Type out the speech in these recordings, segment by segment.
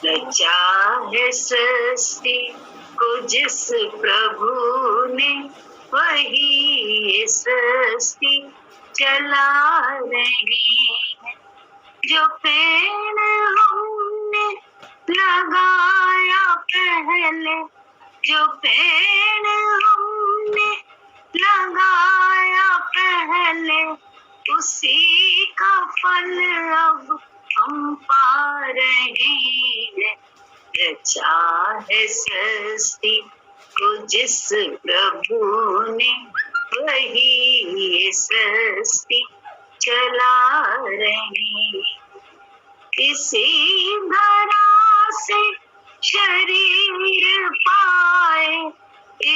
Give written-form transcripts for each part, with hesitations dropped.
रचा है सृष्टि को जिस प्रभु ने, वही ये सृष्टि चला रही है। जो पेड़ हमने लगाया पहले, जो पेड़ हमने लगाया पहले, उसी का फल अब हम पा रहे हैं। रचा है सृष्टि को जिस प्रभु ने, वही ये सृष्टि चला रही। इसी धरा से शरीर पाए,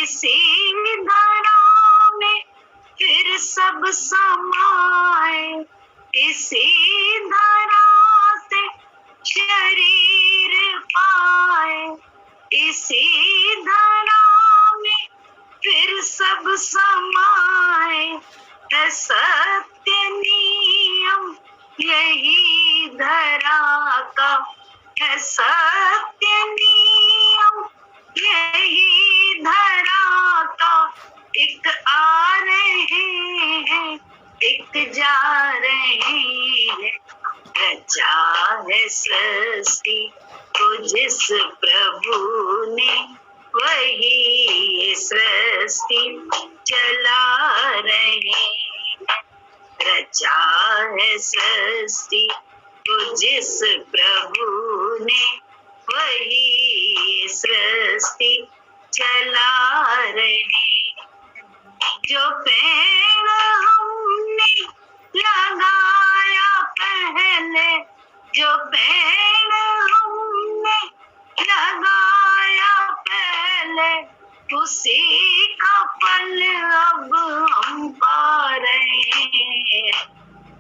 इसी धरा में फिर सब समाए। इसी धरा से शरीर पाए, इसी धरा में फिर सब समाए। है सत्य नियम यही धरा का, है सत्य नियम यही धरा का। एक आ रहे हैं, एक जा रहे हैं। रचा है सृष्टि को जिस प्रभु ने, वही ये सृष्टि चला रहे। रचा है सृष्टि को जिस प्रभु ने, वही ये सृष्टि चला रहे। जो पेड़ हमने लगाया पहले, जो पेड़ हमने लगाया पहले, उसी का फल अब हम पा रहे हैं।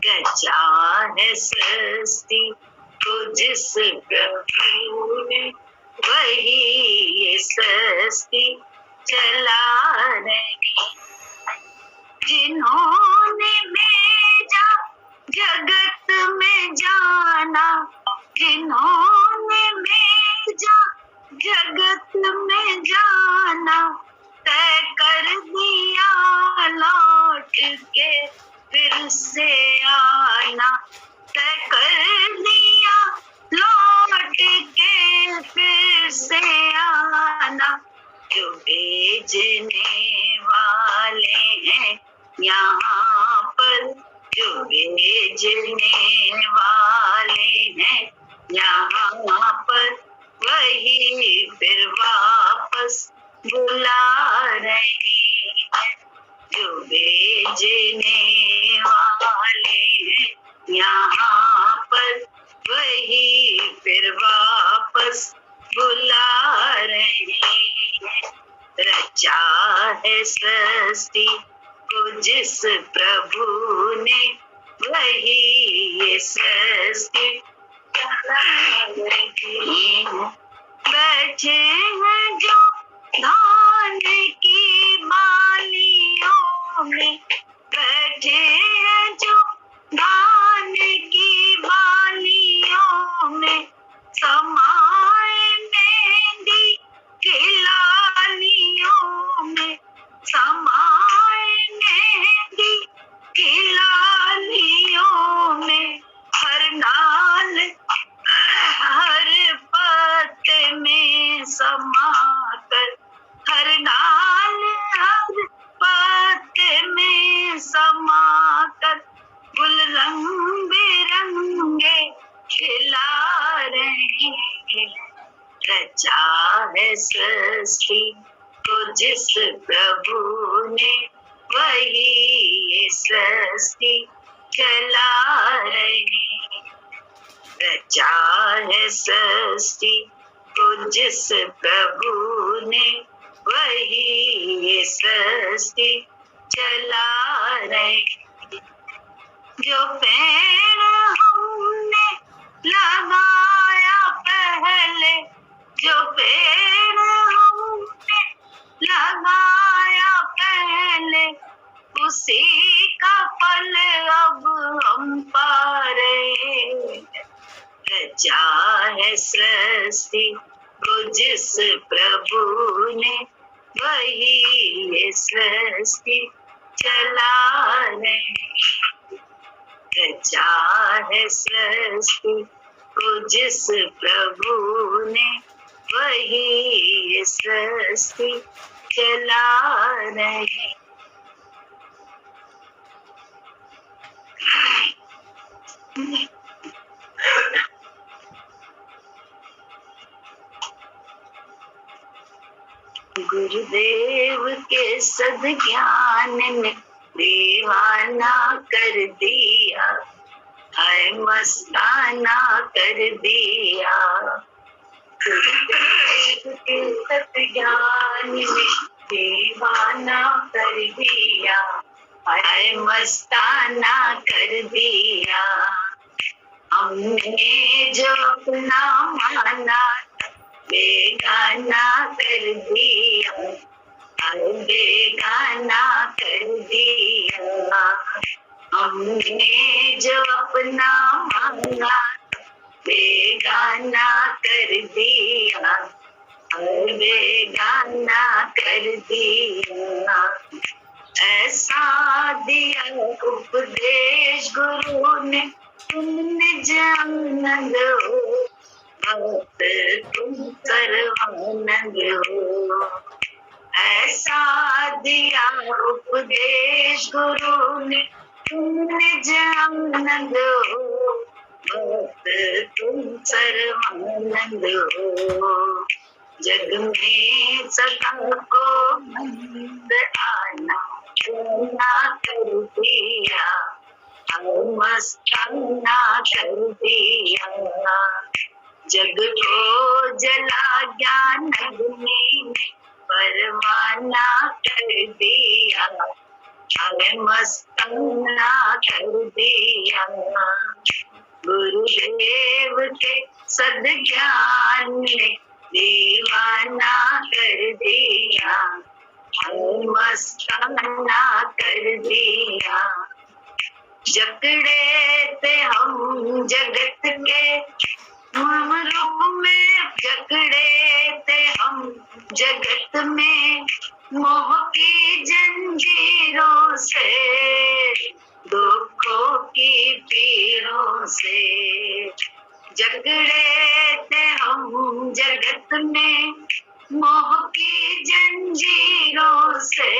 रचा है सृष्टि को जिस प्रभु ने, वही ये सृष्टि चला रही। जिन्होंने भेजा जगत में जाना, जिन्होंने भेजा जगत में जाना, तय कर दिया लौट के फिर से आना। तय कर दिया लौट के फिर से आना। जो भेजने वाले हैं यहाँ पर, जो भेजने वाले हैं यहाँ पर, वही फिर वापस बुला रही है। जो भेजने वाले हैं यहाँ पर, वही फिर वापस बुला रही है। रचा है सृष्टि को जिस प्रभु ने, वही ये सृष्टि चला रही है। बैठे हैं जो धान की बालियों में, बैठे हैं जो धान की बालियों में, समाए मेहंदी की लालियों में, समाए मेहंदी की लालियों में। हर नाल हर पत्ते में समाकर, हर नाल हर पत्ते में समाकर, गुल रंग बिरंगे खिला रहे हैं। रचा है सृष्टि को जिस प्रभु ने, वही ये सृष्टि चला रही। रचा है सृष्टि को जिस प्रभु ने, वही ये सृष्टि चला रही। जो पेड़ हमने लगाया पहले, जो पेड़ हमने लगाया पहले, उसी का फल अब हम पा रहे हैं। रचा है सृष्टि को जिस प्रभु ने, वही ये सृष्टि चला रहे। रचा है सृष्टि को जिस प्रभु ने, वही ये सृष्टि चला रहे। गुरुदेव के सद्ज्ञान ने दीवाना कर दिया, हाय मस्ताना कर दिया। गुरुदेव के सद्ज्ञान ने दीवाना कर दिया, हाय मस्ताना कर दिया। हमने जो अपना माना बेगाना कर दिया, बेगाना कर दिया। हमने जो अपना मांगा बेगाना कर दिया, बेगाना कर दिया। ऐसा दिया उपदेश गुरु ने, तुमने जानंद हो भक्त तुम सर्वानंद हो। ऐसा दिया उपदेश गुरु ने, तुमने जानंद हो भक्त तुम सर्वानंद हो। जग में सदा को मंद आना ना कर दिया, मस्ताना कर दिया। जग को जला ज्ञान अग्नि में परवाना कर दिया, मस्ताना कर दिया। गुरुदेव के सद्ज्ञान ने दीवाना कर दिया, मस्ताना कर दिया। जकड़े थे हम जगत के रूप में, जकड़े थे हम जगत में मोह की जंजीरों से, दुखों की पीरों से। जकड़े थे हम जगत में मोह की जंजीरों से,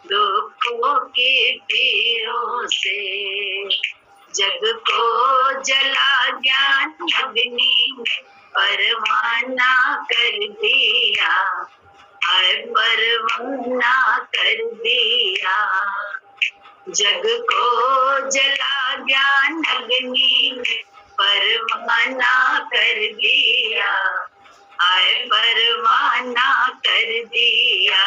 दुखों की पीरों से। जग को जला ज्ञान अग्नि में परवाना कर दिया, परवाना कर दिया। जग को जला ज्ञान अग्नि में परवाना कर दिया, परवाना कर दिया।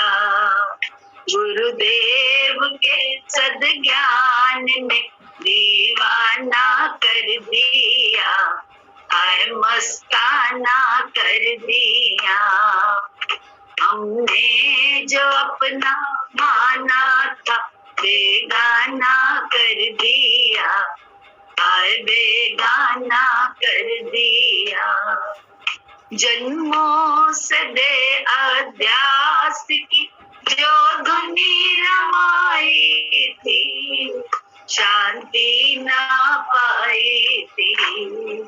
गुरुदेव के सद्ज्ञान ने दीवाना कर दिया, मस्ताना कर दिया। हमने जो अपना माना था बेगाना कर दिया, बेगाना कर दिया। जन्मों से दे अध्यास की जो धुनी रमाई थी, शांति ना पाई थी।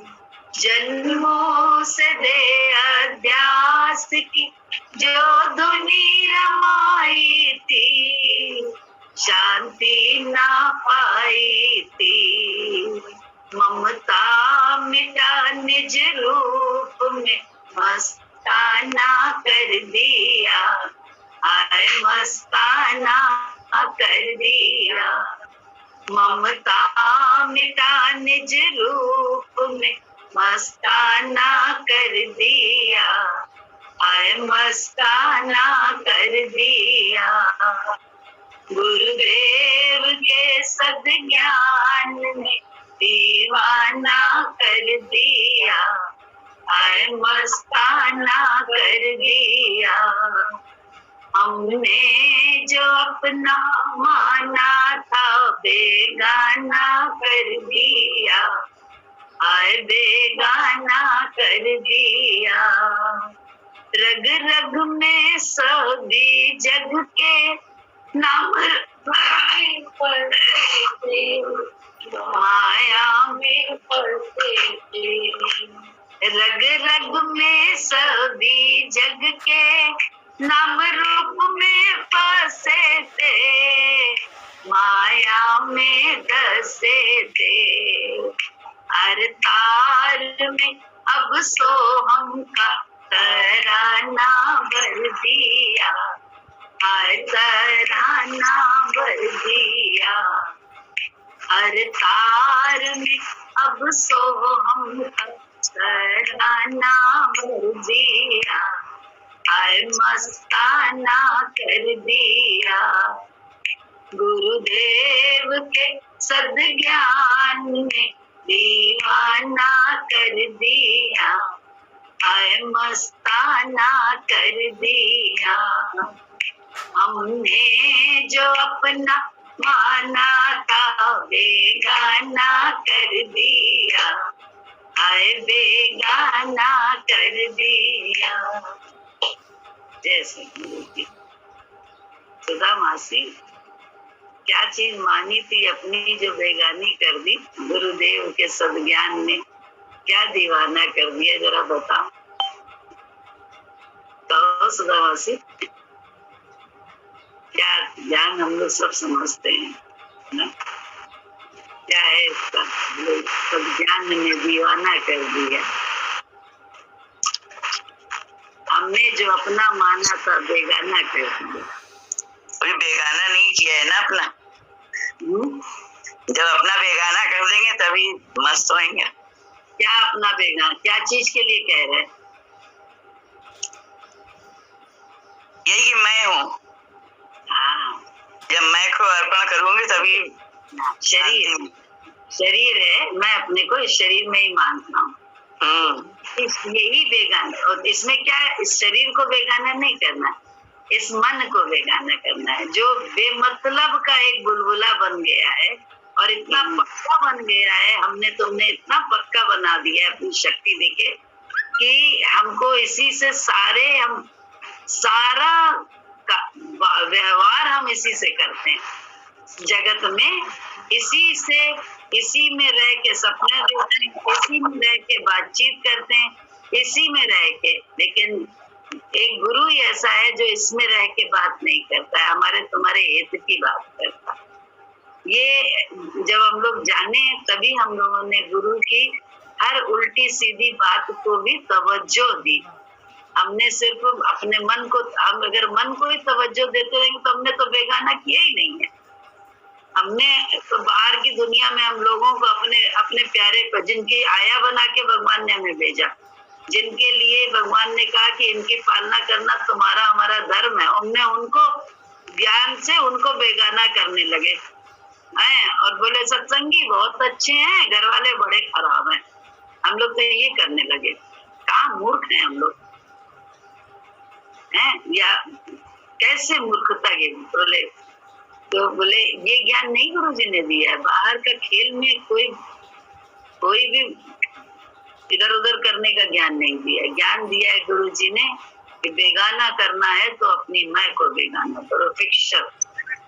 जन्मों से दे अध्यास की जो धुनी रमाई थी, शांति ना पाई थी। ममता मिटा निज रूप में मस्ताना कर दिया, मस्ताना कर दिया। ममता मिटा निज रूप में मस्ताना कर दिया, मस्ताना कर दिया। गुरुदेव के सद्ज्ञान ने दीवाना कर दिया, मस्ताना कर दिया। हमने जो अपना माना था बेगाना कर दिया, हाय बेगाना कर दिया। रग रग में सभी जग के नाम पढ़ते थे, माया में पढ़ते थे। रग रग में सभी जग के नाम रूप में फंसे थे, माया में डसे थे। हर तार में अब सोहम का तराना भर दिया, हर तराना भर दिया। हर तार में अब सोहम का तराना भर दिया, हर मस्ताना कर दिया। गुरुदेव के सद्ज्ञान ने दीवाना कर दिया, हाय मस्ताना कर दिया। हमने जो अपना माना था बेगाना कर दिया, हाय बेगाना कर दिया। जैसे सुधा मासी क्या चीज मानी थी अपनी जो बेगानी कर दी, गुरुदेव के सद्ज्ञान ने क्या दीवाना कर दिया, जरा बताओ तो सुधा मासी। क्या ज्ञान हम लोग सब समझते हैं ना? क्या है इसका? सद्ज्ञान ने दीवाना कर दिया। हमने जो अपना माना था बेगाना कर दिया। अभी बेगाना नहीं किया है ना अपना। जब अपना बेगाना कर देंगे तभी मस्त होंगे। क्या अपना बेगाना? क्या चीज के लिए कह रहे हैं? यही कि मैं हूँ। हाँ, जब मैं को अर्पण करूंगी तभी शरीर है, मैं अपने को इस शरीर में ही मानता हूँ। यही बेगाना। और इसमें क्या है? इस शरीर को बेगाना नहीं करना, इस मन को बेगाना करना है जो बेमतलब का एक बुलबुला बन गया है और इतना पक्का बन गया है। हमने तुमने इतना पक्का बना दिया है अपनी शक्ति देके कि हमको इसी से सारा व्यवहार हम इसी से करते हैं जगत में। इसी में रह के सपने देखते हैं, इसी में रह के बातचीत करते हैं, इसी में रह के। लेकिन एक गुरु ही ऐसा है जो इसमें रह के बात नहीं करता है, हमारे तुम्हारे हित की बात करता है। ये जब हम लोग जाने तभी हम लोगों ने गुरु की हर उल्टी सीधी बात को भी तवज्जो दी। हमने सिर्फ अपने मन को, हम अगर मन को ही तवज्जो देते रहेंगे तो हमने तो बेगाना किया ही नहीं है। हमने तो बाहर की दुनिया में हम लोगों को अपने प्यारे को, जिनकी आया बना के भगवान ने हमें भेजा, जिनके लिए भगवान ने कहा कि इनकी पालना करना तुम्हारा हमारा धर्म है, हमने उनको ज्ञान से उनको बेगाना करने लगे हैं और बोले सत्संगी बहुत अच्छे हैं, घर वाले बड़े खराब हैं। हम लोग तो ये करने लगे। कहाँ मूर्ख हैं हम लोग हैं? या कैसे मूर्खता के बोले? तो बोले ये ज्ञान नहीं गुरुजी ने दिया है। बाहर का खेल में कोई भी इधर उधर करने का ज्ञान नहीं दिया। ज्ञान दिया है गुरुजी ने कि बेगाना करना है तो अपनी मैं को बेगाना करो, फिक्शन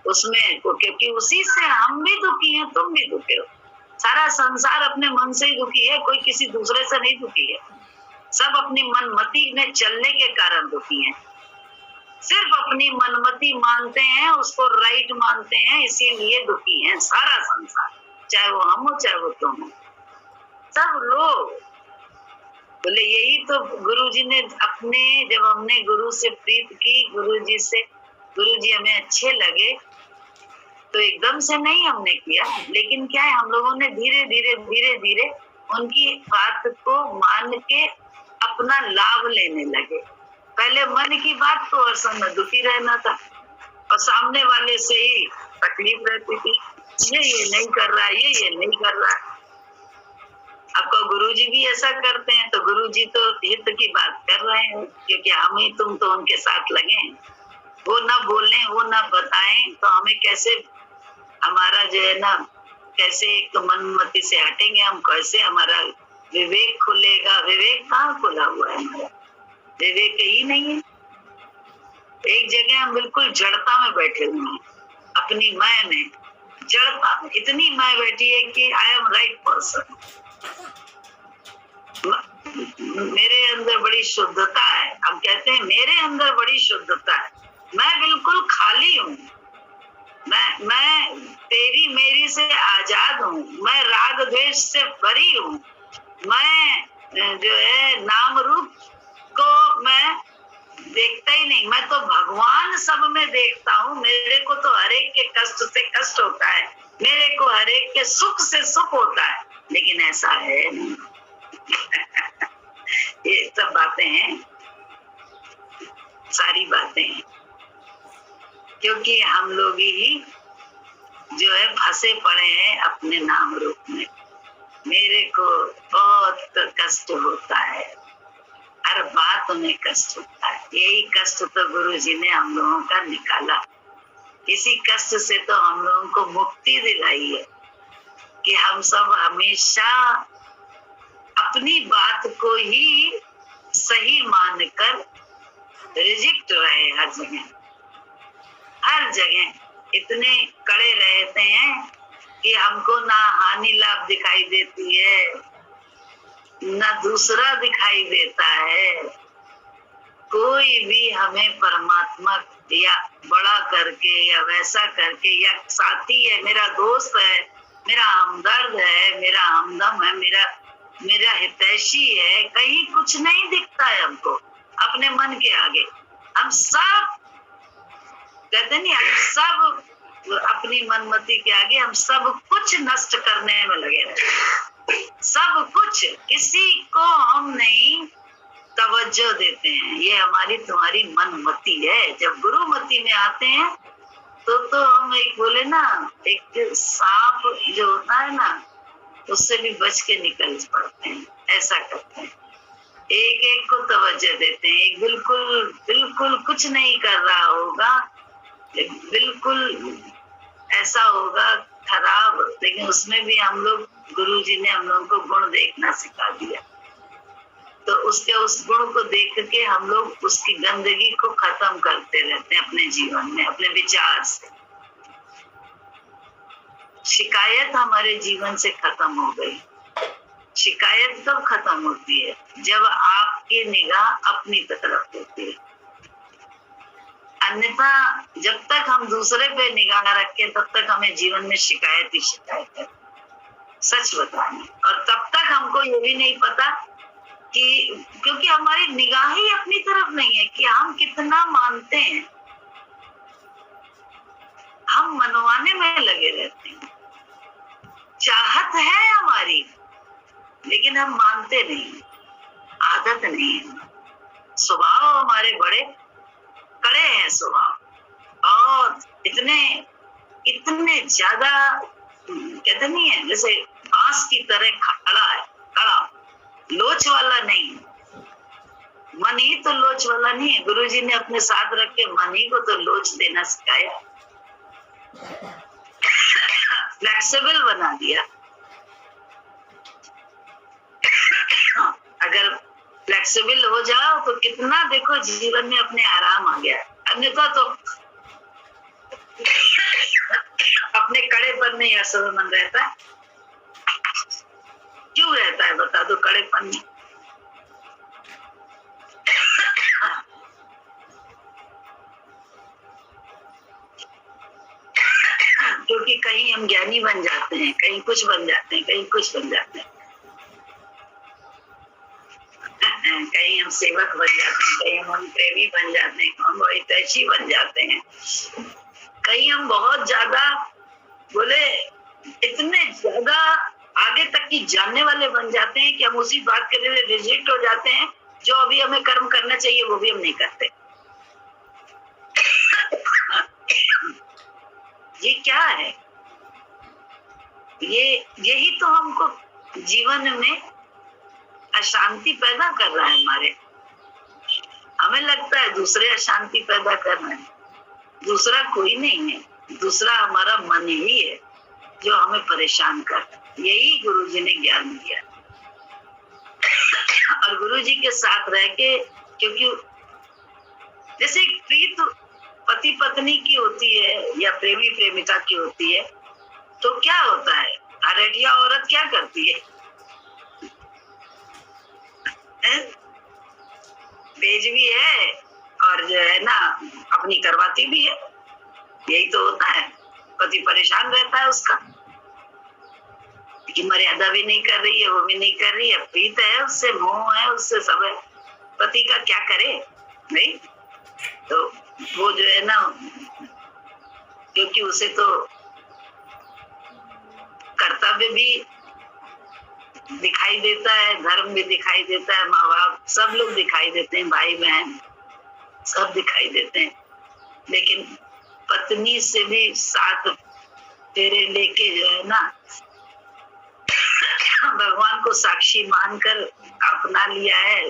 उसमें को, क्योंकि उसी से हम भी दुखी हैं, तुम भी दुखी हो। सारा संसार अपने मन से ही दुखी है, कोई किसी दूसरे से नहीं दुखी है। सब अपनी मनमति में चलने के कारण दुखी हैं। सिर्फ अपनी मनमति मानते हैं, उसको राइट मानते हैं, इसीलिए दुखी हैं सारा संसार, चाहे वो हम हो चाहे वो तुम हो, सब लोग। बोले यही तो गुरुजी ने अपने, जब हमने गुरु से प्रीत की, गुरुजी हमें अच्छे लगे तो एकदम से नहीं हमने किया, लेकिन क्या है हम लोगों ने धीरे धीरे उनकी बात को मान के अपना लाभ लेने लगे। पहले मन की बात तो हर समय दुखी रहना था और सामने वाले से ही तकलीफ रहती थी, ये नहीं कर रहा है, ये नहीं कर रहा है। आपका गुरुजी भी ऐसा करते हैं तो गुरुजी तो हित की बात कर रहे हैं, क्योंकि हम ही तुम तो उनके साथ लगे हैं। वो ना बोलें, वो ना बताएं तो हमें कैसे, हमारा जो है ना कैसे एक तो मनमति से हटेंगे, हम कैसे हमारा विवेक खुलेगा? विवेक कहाँ खुला हुआ है हमारा? विवेक ही नहीं है। एक जगह हम बिल्कुल जड़ता में बैठे हुए हैं, अपनी मैं में जड़ता में इतनी मैं बैठी है कि आई एम राइट पर्सन, मेरे अंदर बड़ी शुद्धता है। हम कहते हैं मेरे अंदर बड़ी शुद्धता है, मैं बिल्कुल खाली हूँ, मैं तेरी मेरी से आजाद हूँ, मैं राग द्वेष से बरी हूँ, मैं जो है नाम रूप को मैं देखता ही नहीं, मैं तो भगवान सब में देखता हूँ। मेरे को तो हरेक के कष्ट से कष्ट होता है, मेरे को हरेक के सुख से सुख होता है, लेकिन ऐसा है नहीं। ये सब बातें हैं, सारी बातें हैं, क्योंकि हम लोग ही जो है फंसे पड़े हैं अपने नाम रूप में। मेरे को बहुत कष्ट होता है, हर बात में कष्ट होता है। यही कष्ट तो गुरु जी ने हम लोगों का निकाला, इसी कष्ट से तो हम लोगों को मुक्ति दिलाई है कि हम सब हमेशा अपनी बात को ही सही मानकर रिजेक्ट रहे। हर जगह हर जगह इतने कड़े रहते हैं कि हमको ना हानि लाभ दिखाई देती है, ना दूसरा दिखाई देता है। कोई भी हमें परमात्मा या बड़ा करके या वैसा करके, या साथी है, मेरा दोस्त है, मेरा हमदर्द है, मेरा हमदम है, मेरा हितैषी है, कहीं कुछ नहीं दिखता है हमको अपने मन के आगे। हम सब कहते नहीं, हम सब अपनी मनमति के आगे हम सब कुछ नष्ट करने में लगे रहते, सब कुछ। किसी को हम नहीं तवज्जो देते हैं। ये हमारी तुम्हारी मनमति है। जब गुरुमति में आते हैं तो हम एक बोले ना, एक सांप जो होता है ना, उससे भी बच के निकल पड़ते हैं, ऐसा करते हैं। एक एक को तवज्जो देते हैं। एक बिल्कुल बिल्कुल कुछ नहीं कर रहा होगा, बिल्कुल ऐसा होगा खराब, लेकिन उसमें भी हम लोग, गुरु जी ने हम लोगों को गुण देखना सिखा दिया। तो उसके उस गुण को देख के हम लोग उसकी गंदगी को खत्म करते रहते हैं अपने जीवन में, अपने विचार से। शिकायत हमारे जीवन से खत्म हो गई। शिकायत कब खत्म होती है? जब आपकी निगाह अपनी तरफ होती है। अन्यथा जब तक हम दूसरे पे निगाह रखें तब तक हमें जीवन में शिकायत ही शिकायत है, सच बताएं। और तब तक हमको ये भी नहीं पता कि, क्योंकि हमारी निगाह ही अपनी तरफ नहीं है कि हम कितना मानते हैं। हम मनवाने में लगे रहते हैं, चाहत है हमारी, लेकिन हम मानते नहीं, आदत नहीं है। स्वभाव हमारे बड़े कड़े हैं स्वभाव, और इतने ज्यादा कहते नहीं है, जैसे बांस की तरह खड़ा है, खड़ा, लोच वाला नहीं। मन ही तो लोच वाला नहीं है। गुरुजी ने अपने साथ रख के मन ही को तो लोच देना सिखाया, फ्लेक्सिबल बना दिया। अगर फ्लेक्सिबल हो जाओ तो कितना देखो जीवन में अपने आराम आ गया। अन्यथा तो अपने कड़ेपन में असर मन रहता है। क्यों रहता है बता दो कड़ेपन में? क्योंकि कहीं हम ज्ञानी बन जाते हैं, कहीं कुछ बन जाते हैं, कहीं कुछ बन जाते हैं, कहीं हम सेवक बन जाते हैं, कहीं हम प्रेमी बन जाते हैं, हम हितैषी बन जाते हैं, कहीं हम बहुत ज्यादा बोले इतने ज्यादा आगे तक की जानने वाले बन जाते हैं कि हम उसी बात के लिए रिजेक्ट हो जाते हैं। जो अभी हमें कर्म करना चाहिए वो भी हम नहीं करते। ये क्या है? यही तो हमको जीवन में अशांति पैदा कर रहा है हमारे। हमें लगता है दूसरे अशांति पैदा कर रहे हैं, दूसरा कोई नहीं है, दूसरा हमारा मन ही है। जो हमें परेशान कर, यही गुरु जी ने ज्ञान दिया। और गुरु जी के साथ रह के, क्योंकि जैसे प्रीत पति पत्नी की होती है या प्रेमी प्रेमिका की होती है, तो क्या होता है, अरेठिया औरत क्या करती है? बेज भी है और जो है ना अपनी करवाती भी है, यही तो होता है। पति परेशान रहता है उसका कि मर्यादा भी नहीं कर रही है, वो भी नहीं कर रही है, प्रीत है उससे, मोह है उससे, सब है, पति का क्या करे नहीं। तो वो जो है ना, क्योंकि उसे तो कर्तव्य भी दिखाई देता है, धर्म भी दिखाई देता है, माँ बाप सब लोग दिखाई देते हैं, भाई बहन सब दिखाई देते हैं, लेकिन पत्नी से भी साथ फेरे लेके जो है ना भगवान को साक्षी मानकर अपना लिया है,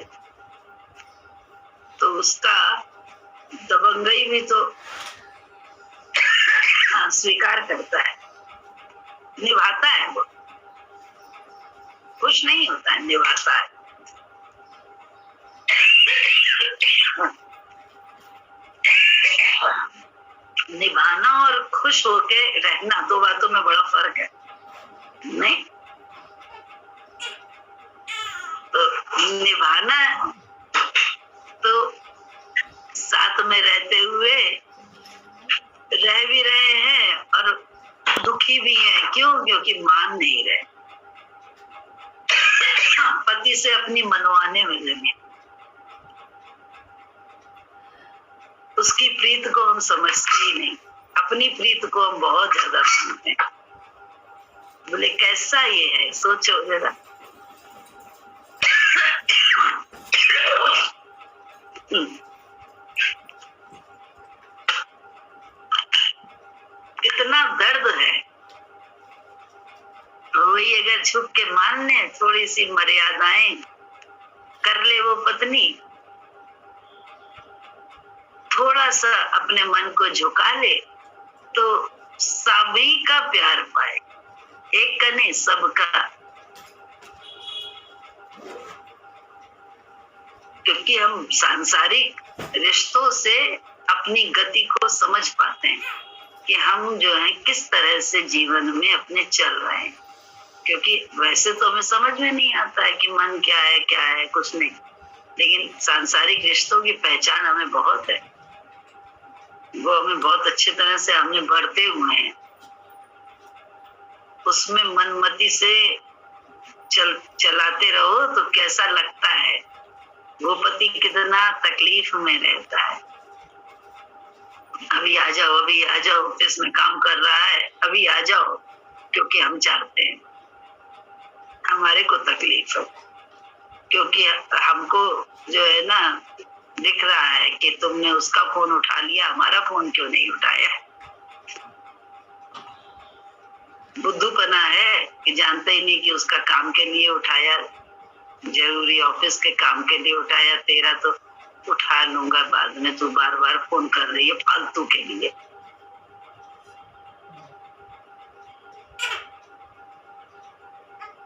तो उसका दबंगई भी तो स्वीकार करता है, निभाता है, वो कुछ नहीं होता है, निभाता है। निभाना और खुश होके रहना, दो बातों में बड़ा फर्क है नहीं। तो निभाना तो साथ में रहते हुए रह भी रहे हैं और दुखी भी हैं, क्यों? क्योंकि मान नहीं रहे, पति से अपनी मनवाने में लगे, उसकी प्रीत को हम समझते ही नहीं, अपनी प्रीत को हम बहुत ज्यादा मानते हैं। बोले कैसा ये है, सोचो जरा। कितना दर्द है। वही अगर छुप के मान ले, थोड़ी सी मर्यादाएं कर ले वो पत्नी, थोड़ा सा अपने मन को झुका ले, तो सभी का प्यार पाए, एक का नहीं सबका। क्योंकि हम सांसारिक रिश्तों से अपनी गति को समझ पाते हैं कि हम जो है किस तरह से जीवन में अपने चल रहे हैं, क्योंकि वैसे तो हमें समझ में नहीं आता है कि मन क्या है कुछ नहीं, लेकिन सांसारिक रिश्तों की पहचान हमें बहुत है, वो हमें बहुत अच्छी तरह से हमने बढ़ते हुए हैं, उसमें मनमति से चलाते रहो तो कैसा लगता है, वो पति कितना तकलीफ में रहता है, अभी आ जाओ, अभी आ जाओ, ऑफिस में काम कर रहा है, अभी आ जाओ, क्योंकि हम चाहते हैं, हमारे को तकलीफ है, क्योंकि हमको जो है ना दिख रहा है कि तुमने उसका फोन उठा लिया, हमारा फोन क्यों नहीं उठाया। बुद्धूपना है कि जानते ही नहीं कि उसका काम के लिए उठाया, जरूरी ऑफिस के काम के लिए उठाया, तेरा तो उठा लूंगा बाद में, तू बार बार फोन कर रही है फालतू के लिए।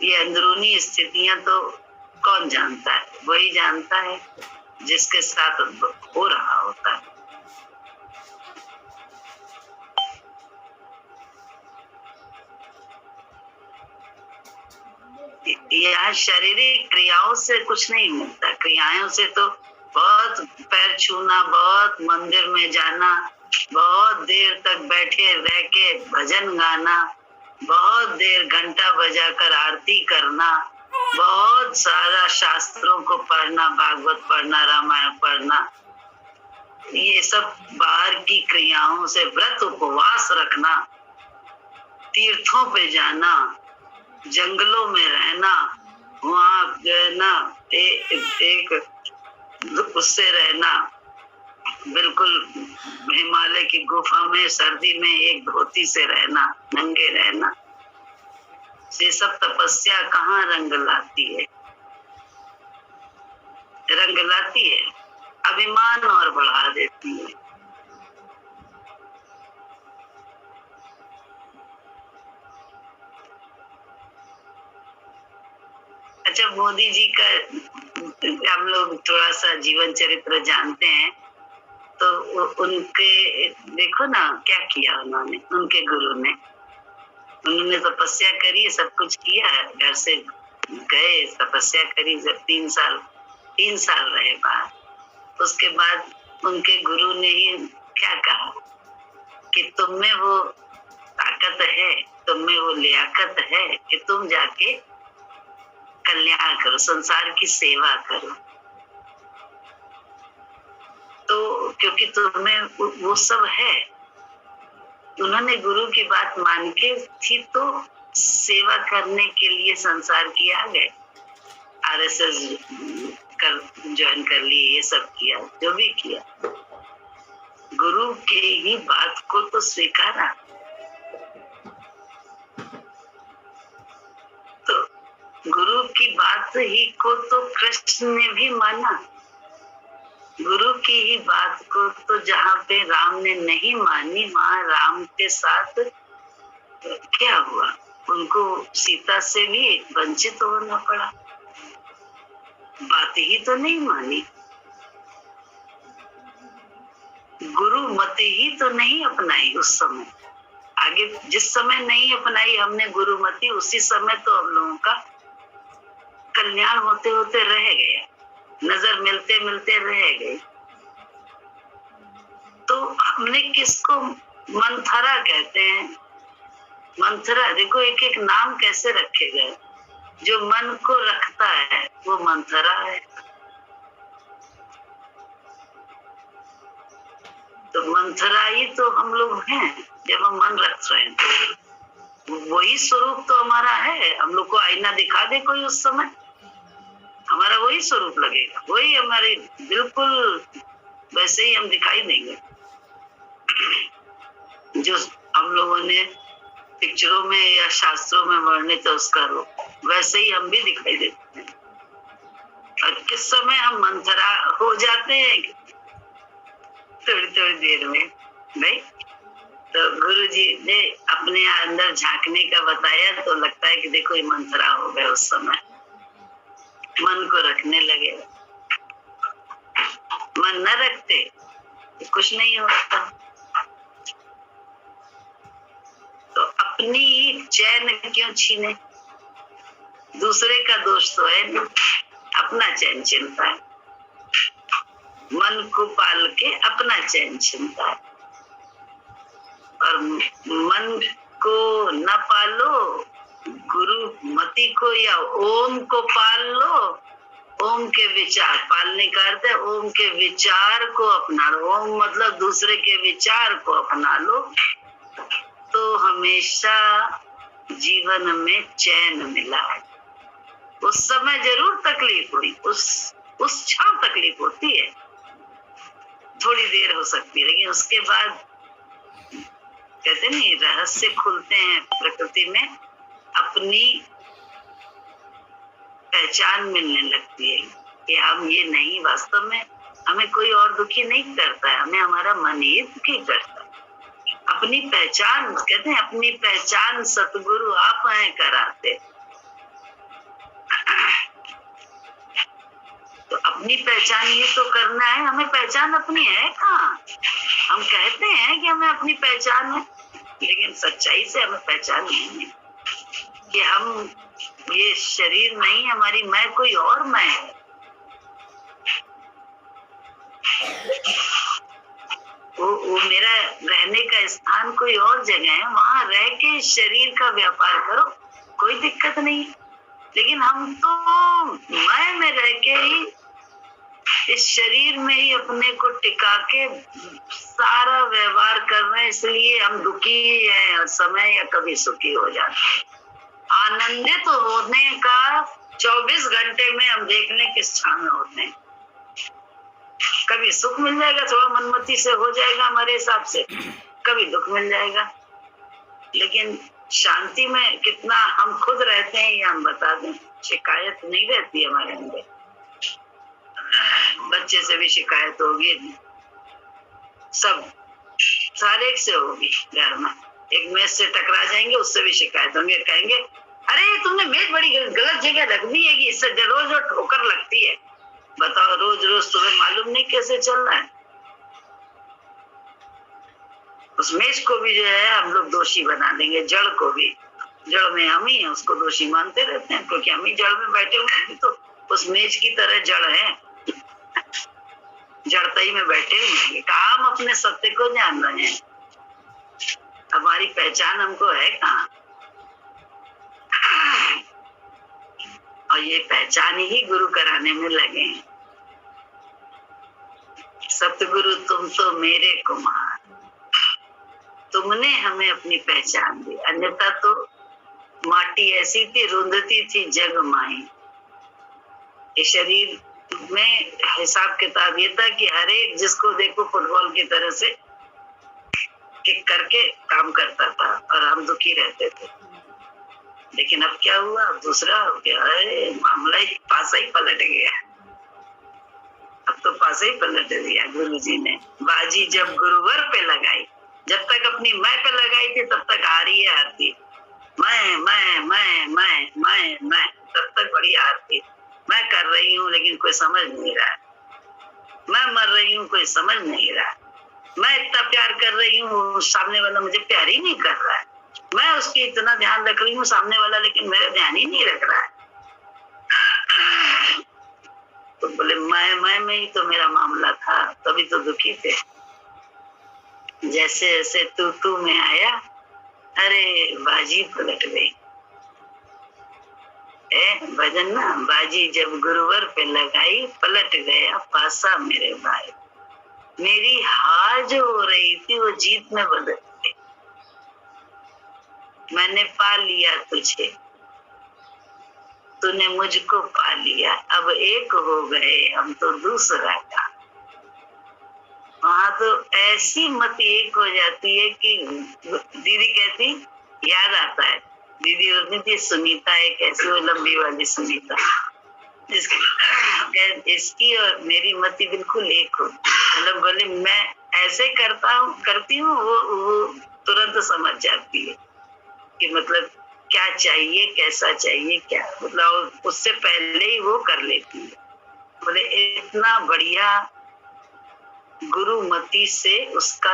ये अंदरूनी स्थितियां तो कौन जानता है, वही जानता है जिसके साथ हो रहा होता है। यह शारीरिक क्रियाओं से कुछ नहीं मिलता, क्रियाओं से तो बहुत पैर छूना, बहुत मंदिर में जाना, बहुत देर तक बैठे रह के भजन गाना, बहुत देर घंटा बजाकर आरती करना, बहुत सारा शास्त्रों को पढ़ना, भागवत पढ़ना, रामायण पढ़ना, ये सब बाहर की क्रियाओं से, व्रत उपवास रखना, तीर्थों पे जाना, जंगलों में रहना, वहाँ जो है ना एक उससे रहना, बिल्कुल हिमालय की गुफा में सर्दी में एक धोती से रहना, नंगे रहना, ये सब तपस्या कहाँ रंग लाती है? रंग लाती है, अभिमान और बढ़ा देती है। जब मोदी जी का हम लोग थोड़ा सा जीवन चरित्र जानते हैं तो उनके देखो ना क्या किया उन्होंने, उनके गुरु ने। उन्होंने तपस्या करी, सब कुछ किया, घर से गए, तपस्या करी, जब 3 साल रहे बाहर। उसके बाद उनके गुरु ने ही क्या कहा कि तुम में वो ताकत है, तुम में वो लियाकत है कि तुम जाके कल्याण करो, संसार की सेवा करो। तो क्योंकि तुम्हें वो सब है, उन्होंने गुरु की बात मान के थी तो सेवा करने के लिए संसार की आ गए। RSS ज्वाइन कर ली, ये सब किया, जो भी किया, गुरु के ही बात को तो स्वीकारा। तो गुरु की बात ही को तो कृष्ण ने भी माना। गुरु की ही बात को तो जहाँ पे राम ने नहीं मानी, वहाँ राम के साथ क्या हुआ, उनको सीता से भी वंचित होना पड़ा, बात ही तो नहीं मानी। गुरु मत ही तो नहीं अपनाई उस समय। आगे जिस समय नहीं अपनाई हमने गुरुमति, उसी समय तो हम लोगों का कल्याण होते होते रह गया, नजर मिलते मिलते रह गए। तो हमने किसको मंथरा कहते हैं, मंथरा, देखो एक एक नाम कैसे रखे गए। जो मन को रखता है वो मंथरा है। तो मंथरा ही तो हम लोग हैं जब हम मन रख रहे हैं। तो वही स्वरूप तो हमारा है। हम लोग को आईना दिखा दे कोई उस समय, हमारा वही स्वरूप लगेगा, वही हमारे बिल्कुल वैसे ही हम दिखाई देंगे। जो हम लोगों ने पिक्चरों में या शास्त्रों में वर्णित है उसका रूप, वैसे ही हम भी दिखाई देते हैं। और किस समय हम मंथरा हो जाते हैं, थोड़ी थोड़ी देर में, नहीं? तो गुरु जी ने अपने अंदर झांकने का बताया तो लगता है कि देखो ये मंथरा हो गए उस समय, मन को रखने लगे। मन न रखते तो कुछ नहीं होता। तो अपनी चैन क्यों छीने, दूसरे का दोष तो है नहीं, अपना चैन छीनता है। मन को पाल के अपना चैन छीनता है। और मन को न पालो, गुरु मति को या ओम को पाल लो। ओम के विचार, पालने का अर्थ है ओम के विचार को अपना लो। ओम मतलब दूसरे के विचार को अपना लो, तो हमेशा जीवन में चैन मिला है। उस समय जरूर तकलीफ हुई, उस क्षण तकलीफ होती है, थोड़ी देर हो सकती है, लेकिन उसके बाद कहते नहीं, रहस्य खुलते हैं प्रकृति में, अपनी पहचान मिलने लगती है कि हम ये नहीं, वास्तव में हमें कोई और दुखी नहीं करता है, हमें हमारा मन ही दुखी करता है। अपनी पहचान, कहते हैं अपनी पहचान सतगुरु आप हैं कराते। तो अपनी पहचान ये तो करना है, हमें पहचान अपनी है कहाँ? हम कहते हैं कि हमें अपनी पहचान है, लेकिन सच्चाई से हमें पहचान नहीं है कि हम ये शरीर नहीं, हमारी मैं कोई और मैं है। वो मेरा रहने का स्थान कोई और जगह है, वहां रह के शरीर का व्यापार करो, कोई दिक्कत नहीं। लेकिन हम तो मैं में रह के ही, इस शरीर में ही अपने को टिका के सारा व्यवहार कर रहे हैं, इसलिए हम दुखी हैं और समय या कभी सुखी हो जाते हैं। आनंदित तो होने का 24 घंटे में हम देख लें किस क्षण में होते हैं। कभी सुख मिल जाएगा, थोड़ा मनमति से हो जाएगा हमारे हिसाब से, कभी दुख मिल जाएगा, लेकिन शांति में कितना हम खुद रहते हैं ये हम बता दें। शिकायत नहीं रहती हमारे अंदर, बच्चे से भी शिकायत होगी, सब सारे से होगी। घर में एक मेज से टकरा जाएंगे, उससे भी शिकायत होंगे, कहेंगे अरे तुमने मेज बड़ी गलत जगह रख दी है कि इससे रोज रोज ठोकर लगती है। बताओ, रोज रोज तुम्हें मालूम नहीं कैसे चल रहा है। उस मेज को भी जो है हम लोग दोषी बना देंगे, जड़ को भी। जड़ में हम ही हैं, उसको दोषी मानते रहते हैं क्योंकि हम ही जड़ में बैठे हुए हैं। तो उस मेज की तरह जड़ है, जड़तई में बैठे हुए हैं। कहाँ हम अपने सत्य को जान रहे हैं? हमारी पहचान हमको है कहाँ? और ये पहचान ही गुरु कराने में लगे हैं। सतगुरु तुम तो मेरे कुमार, तुमने हमें अपनी पहचान दी, अन्यथा तो माटी ऐसी थी, रुंधती थी जग माई। ये शरीर में हिसाब किताब ये था कि हर एक जिसको देखो फुटबॉल की तरह से किक करके काम करता था और हम दुखी रहते थे। लेकिन अब क्या हुआ? अब दूसरा हो गया। अरे मामला ही पासा ही पलट गया। अब तो पासा ही पलट दिया गुरु जी ने। बाजी जब गुरुवर पे लगाई, जब तक अपनी मैं पे लगाई थी तब तक हारी है हारती। मैं मैं मैं मैं मैं मैं तब तक बड़ी हारती। मैं कर रही हूँ लेकिन कोई समझ नहीं रहा है। मैं मर रही हूँ, कोई समझ नहीं रहा है। मैं इतना प्यार कर रही हूँ, सामने वाला मुझे प्यार ही नहीं कर रहा है। मैं उसकी इतना ध्यान रख रही हूँ सामने वाला, लेकिन मेरा ध्यान ही नहीं रख रहा है। तो बोले मैं में ही तो मेरा मामला था, तभी तो दुखी थे। जैसे जैसे तू में आया, अरे बाजी पलट गई। भजन ना, बाजी जब गुरुवर पे लगाई, पलट गया पासा मेरे भाई। मेरी हार जो हो रही थी वो जीत में बदल गई। मैंने पा लिया तुझे, तूने मुझको पा लिया। अब एक हो गए हम तो दूसरा का। वहां तो ऐसी मत एक हो जाती है कि दीदी कहती, याद आता है, दीदी होती थी सुनीता, एक ऐसी वो लंबी वाली सुनीता, इसकी और मेरी मति बिल्कुल एक हो। मतलब बोले मैं ऐसे करती हूँ, वो तुरंत समझ जाती है कि मतलब क्या चाहिए, कैसा चाहिए, क्या मतलब उससे पहले ही वो कर लेती है। बोले इतना बढ़िया गुरुमति से उसका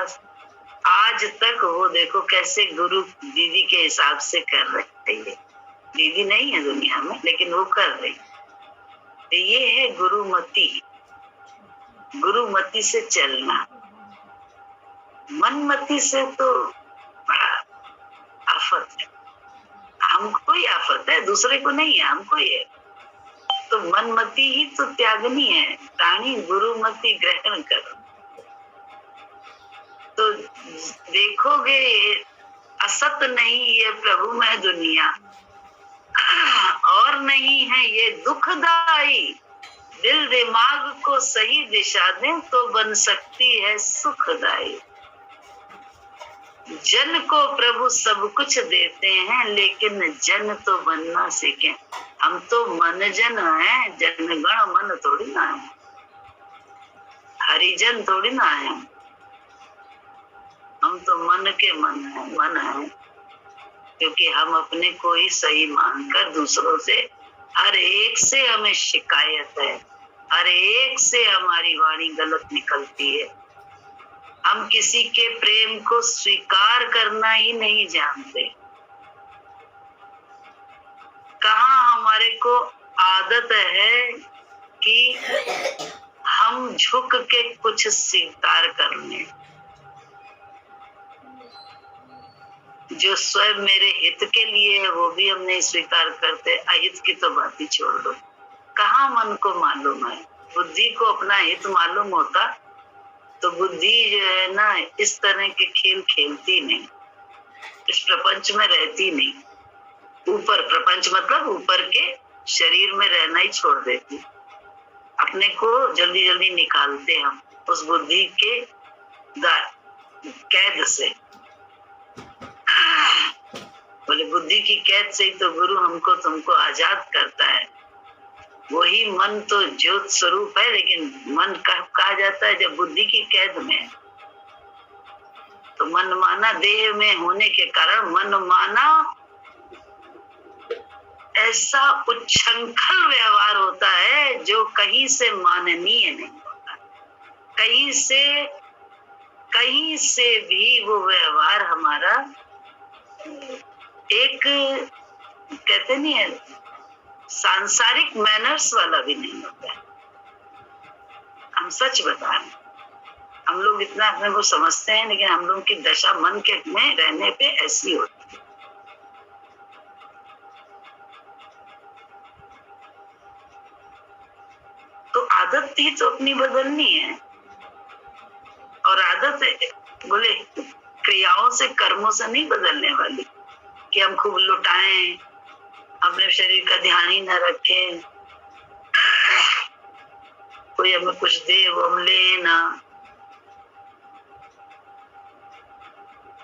आज तक वो देखो कैसे गुरु दीदी के हिसाब से कर रही है। दीदी नहीं है दुनिया में, लेकिन वो कर रही है। तो ये है गुरुमति। गुरुमति से चलना। मनमति से तो बड़ा आफत है। हमको ही आफत है, दूसरे को नहीं है, हमको ही है। तो मनमति ही तो त्यागनी है। रानी गुरुमति ग्रहण करो तो देखोगे असत नहीं ये प्रभु में दुनिया, और नहीं है ये दुखदाई। दिल दिमाग को सही दिशा दें तो बन सकती है सुखदाई। जन को प्रभु सब कुछ देते हैं, लेकिन जन तो बनना सीखें। हम तो मन जन हैं, जनगण मन थोड़ी ना है, हरिजन थोड़ी ना है। हम तो मन के मन है, क्योंकि हम अपने को ही सही मानकर दूसरों से, हर एक से हमें शिकायत है, हर एक से हमारी वाणी गलत निकलती है। हम किसी के प्रेम को स्वीकार करना ही नहीं जानते। कहाँ हमारे को आदत है कि हम झुक के कुछ स्वीकार कर लें। जो स्वयं मेरे हित के लिए है वो भी हम नहीं स्वीकार करते, अहित की तो बात ही छोड़ दो। कहाँ मन को मालूम है? बुद्धि को अपना हित मालूम होता तो बुद्धि जो है ना इस तरह के खेल खेलती नहीं, इस प्रपंच में रहती नहीं। ऊपर प्रपंच मतलब ऊपर के शरीर में रहना ही छोड़ देती। अपने को जल्दी जल्दी निकालते हम उस बुद्धि के कैद से। बोले बुद्धि की कैद से ही तो गुरु हमको तुमको आजाद करता है। वही मन तो ज्योत स्वरूप है, लेकिन मन कहा जाता है जब बुद्धि की कैद में। तो मन माना देह में होने के कारण मन माना ऐसा उच्छृंखल व्यवहार होता है जो कहीं से माननीय नहीं होता। कहीं से भी वो व्यवहार हमारा एक, कहते नहीं है, सांसारिक मैनर्स वाला भी नहीं होता है। हम सच बता रहे हैं, हम लोग इतना अपने को समझते हैं, लेकिन हम लोग की दशा मन के में रहने पे ऐसी होती है। तो आदत ही तो अपनी बदलनी है, और आदत बोले क्रियाओं से, कर्मों से नहीं बदलने वाली कि हम खूब लुटाएं, अपने शरीर का ध्यान ही न रखें, कोई हमें कुछ दे वो हम ले ना।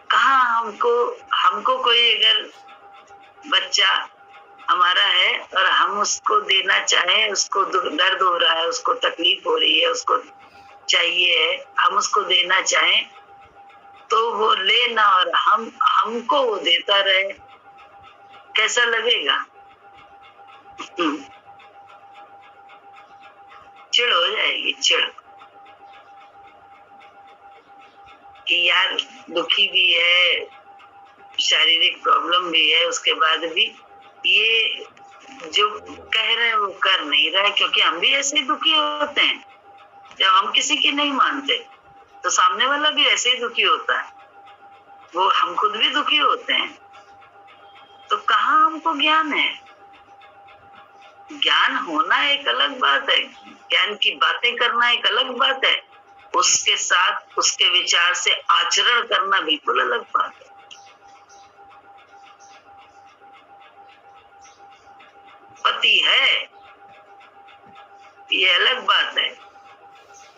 कहाँ हमको कोई अगर बच्चा हमारा है और हम उसको देना चाहें, उसको दर्द हो रहा है, उसको तकलीफ हो रही है, उसको चाहिए है, हम उसको देना चाहें तो वो लेना और हमको वो देता रहे, कैसा लगेगा? चिढ़ हो जाएगी, चिढ़ कि यार दुखी भी है, शारीरिक प्रॉब्लम भी है, उसके बाद भी ये जो कह रहे हैं वो कर नहीं रहा है, क्योंकि हम भी ऐसे ही दुखी होते हैं। जब हम किसी की नहीं मानते तो सामने वाला भी ऐसे ही दुखी होता है, वो हम खुद भी दुखी होते हैं। तो कहाँ हमको ज्ञान है? ज्ञान होना एक अलग बात है, ज्ञान की बातें करना एक अलग बात है, उसके साथ उसके विचार से आचरण करना बिल्कुल अलग बात है। पति है ये अलग बात है,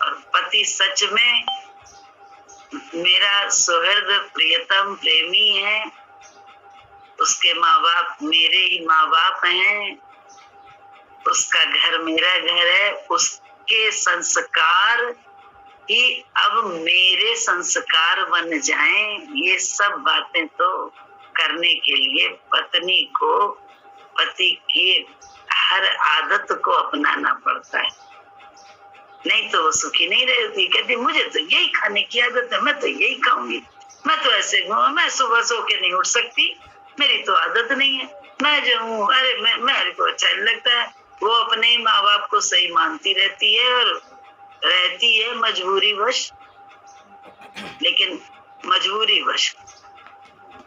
और पति सच में मेरा सुहृद प्रियतम प्रेमी है, उसके माँ बाप मेरे ही माँ बाप हैं, उसका घर मेरा घर है, उसके संस्कार ही अब मेरे संस्कार बन जाएं, ये सब बातें तो करने के लिए पत्नी को पति की हर आदत को अपनाना पड़ता है, नहीं तो वो सुखी नहीं रहती। कहती मुझे तो यही खाने की आदत है, मैं तो यही खाऊंगी, मैं तो ऐसे मैं सुबह सो के नहीं उठ सकती, मेरी तो आदत नहीं है, मैं जो हूँ, अरे मेरे को अच्छा नहीं लगता है। वो अपने ही माँ बाप को सही मानती रहती है और रहती है मजबूरी वश, लेकिन मजबूरी वश,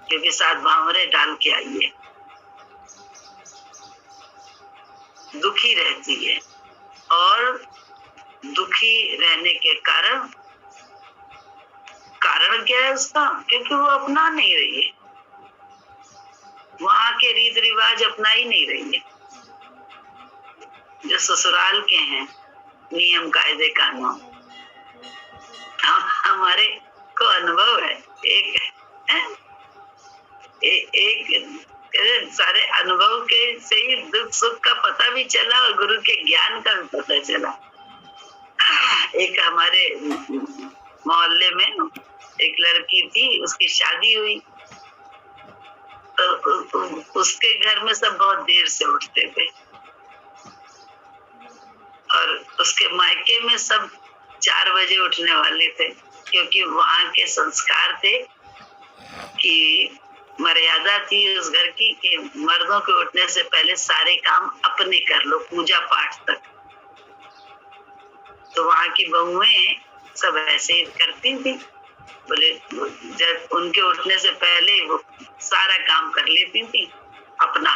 क्योंकि साथ भावरे डाल के आई है, दुखी रहती है। और दुखी रहने के कारण क्या है उसका? क्योंकि वो अपना नहीं रही है, वहां के रीत रिवाज अपना ही नहीं रही है, जो ससुराल के हैं नियम कायदे कानून। हमारे को अनुभव है, एक सारे अनुभव के से ही दुख सुख का पता भी चला और गुरु के ज्ञान का भी पता चला। एक हमारे मोहल्ले में एक लड़की थी, उसकी शादी हुई, तो उसके घर में सब बहुत देर से उठते थे, और उसके मायके में सब 4 बजे उठने वाले थे, क्योंकि वहां के संस्कार थे कि मर्यादा थी उस घर की कि मर्दों के उठने से पहले सारे काम अपने कर लो, पूजा पाठ तक। तो वहां की बहुएं सब ऐसे ही करती थी, बोले जब उनके उठने से पहले वो सारा काम कर लेती थी, अपना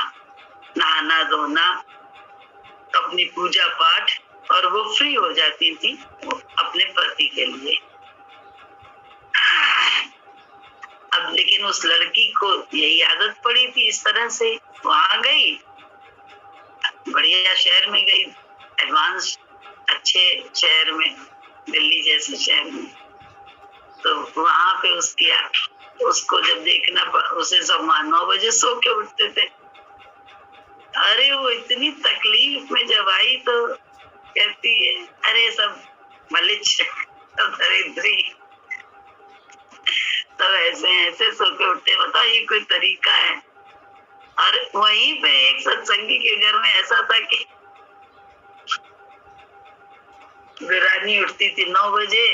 नहाना धोना, अपनी पूजा पाठ, और वो फ्री हो जाती थी अपने पति के लिए। अब लेकिन उस लड़की को यही आदत पड़ी थी, इस तरह से वहां गई, बढ़िया शहर में गई, एडवांस अच्छे शहर में, दिल्ली जैसे शहर में, तो वहां पे उसको जब देखना, उसे सब 9 बजे सो के उठते थे। अरे वो इतनी तकलीफ में जब आई तो कहती है, अरे सब मलिच, सब दरिद्री, सब ऐसे सो के उठते, बताओ ये कोई तरीका है? और वहीं पे एक सत्संगी के घर में ऐसा था कि रानी उठती थी 9 बजे,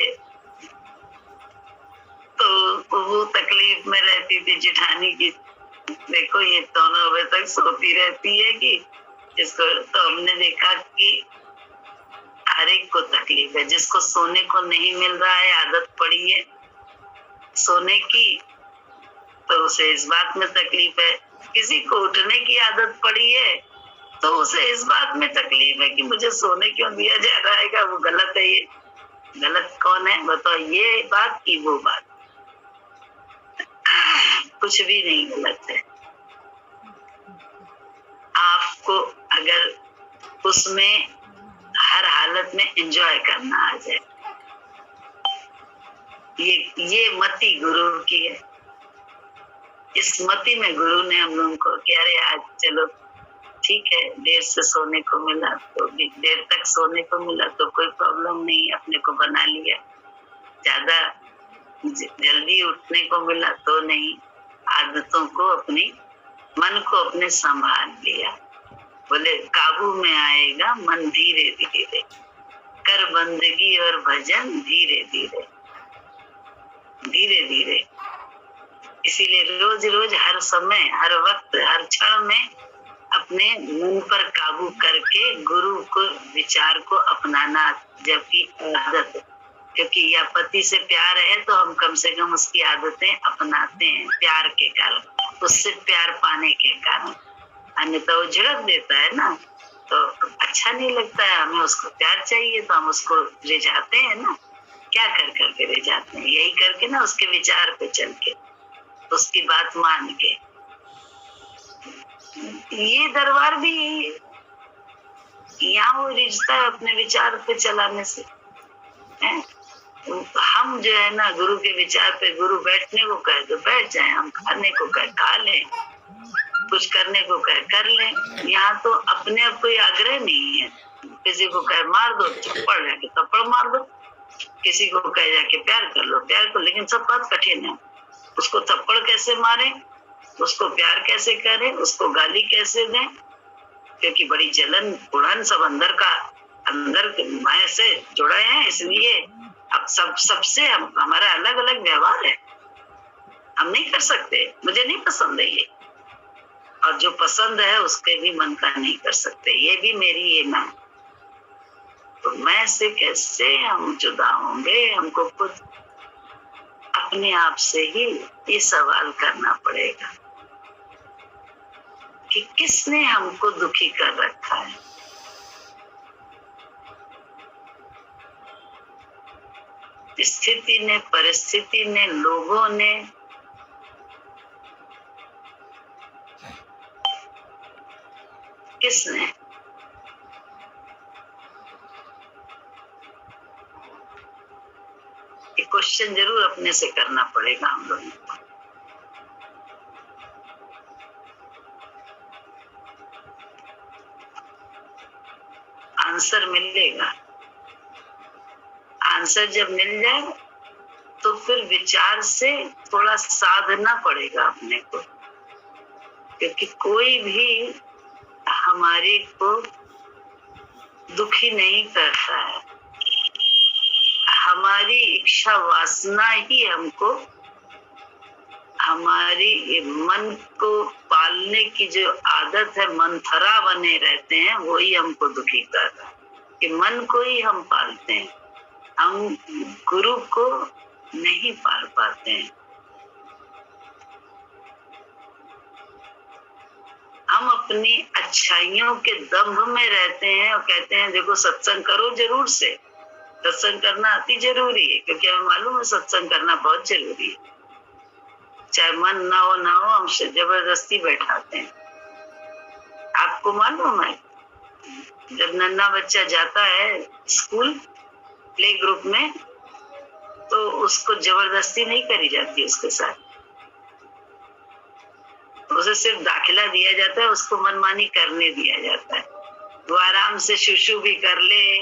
तो वो तकलीफ में रहती थी जिठानी की, देखो ये तो 9 बजे तक सोती रहती है कि इसको। तो हमने देखा कि हर एक को तकलीफ है, जिसको सोने को नहीं मिल रहा है, आदत पड़ी है सोने की, तो उसे इस बात में तकलीफ है। किसी को उठने की आदत पड़ी है तो उसे इस बात में तकलीफ है कि मुझे सोने क्यों दिया जा रहा है, वो गलत है। ये गलत कौन है बताओ, ये बात की वो बात? कुछ भी नहीं गलत है। आपको अगर उसमें हर हालत में एंजॉय करना आ जाए, ये मति गुरु की है। इस मति में गुरु ने हम लोगों को कि अरे आज चलो ठीक है, देर से सोने को मिला तो देर तक सोने को मिला तो कोई प्रॉब्लम नहीं, अपने को बना लिया। ज्यादा जल्दी उठने को मिला तो नहीं, आदतों को अपनी, मन को अपने संभाल लिया। बोले काबू में आएगा मन धीरे धीरे, कर बंदगी और भजन धीरे धीरे धीरे धीरे। इसीलिए रोज रोज, हर समय, हर वक्त, हर क्षण में अपने मन पर काबू करके गुरु को, विचार को अपनाना, जबकि आदत, क्योंकि या पति से प्यार है तो हम कम से कम उसकी आदतें अपनाते हैं प्यार के कारण, उससे प्यार पाने के कारण। अन्यथा वो झिड़क देता है ना, तो अच्छा नहीं लगता है। हमें उसको प्यार चाहिए तो हम उसको रिझाते हैं ना, क्या कर करके रिझाते हैं, यही करके ना, उसके विचार पे चल के, उसकी बात मान के। ये दरबार भी यही है, यहाँ वो रिझता है अपने विचार पे चलाने से है। हम जो है ना, गुरु के विचार पे, गुरु बैठने को कहे तो बैठ जाए, हम खाने को कहे खा लें, कुछ करने को कहे कर लें। यहाँ तो अपने आप कोई आग्रह नहीं है। किसी को कहे मार दो थप्पड़, जाके थप्पड़ मार दो, किसी को कहे जाके प्यार कर लो, प्यार कर। लेकिन सब बात कठिन है। उसको थप्पड़ कैसे मारे, उसको प्यार कैसे करें, उसको गाली कैसे दें, क्योंकि बड़ी जलन उड़न सब अंदर का, अंदर माया से जुड़े हैं। इसलिए अब सबसे हमारा अलग अलग व्यवहार है, हम नहीं कर सकते। मुझे नहीं पसंद है ये, और जो पसंद है उसके भी मन का नहीं कर सकते। ये भी मेरी ये मैं, तो मैं से कैसे हम जुदा होंगे? हमको खुद अपने आप से ही ये सवाल करना पड़ेगा कि किसने हमको दुखी कर रखा है। स्थिति ने, परिस्थिति ने, लोगों ने, किसने? ये क्वेश्चन जरूर अपने से करना पड़ेगा हम लोगों को। आंसर मिलेगा। आंसर जब मिल जाए तो फिर विचार से थोड़ा साधना पड़ेगा अपने को, क्योंकि कोई भी हमारे को दुखी नहीं करता है। हमारी इच्छा वासना ही हमको, हमारी मन को पालने की जो आदत है, मंथरा बने रहते हैं, वही हमको दुखी कर रहा है। कि मन को ही हम पालते हैं, हम गुरु को नहीं पाल पाते हैं। हम अपनी अच्छाइयों के दंभ में रहते हैं और कहते हैं देखो सत्संग करो, जरूर से सत्संग करना अति जरूरी है, क्योंकि हमें मालूम है सत्संग करना बहुत जरूरी है। चाहे मन ना हो हमसे जबरदस्ती बैठाते हैं। आपको मालूम है, जब नन्हा बच्चा जाता है स्कूल प्ले ग्रुप में, तो उसको जबरदस्ती नहीं करी जाती, उसके साथ उसे सिर्फ दाखिला दिया जाता है, उसको मनमानी करने दिया जाता है। वो आराम से शुशु भी कर ले,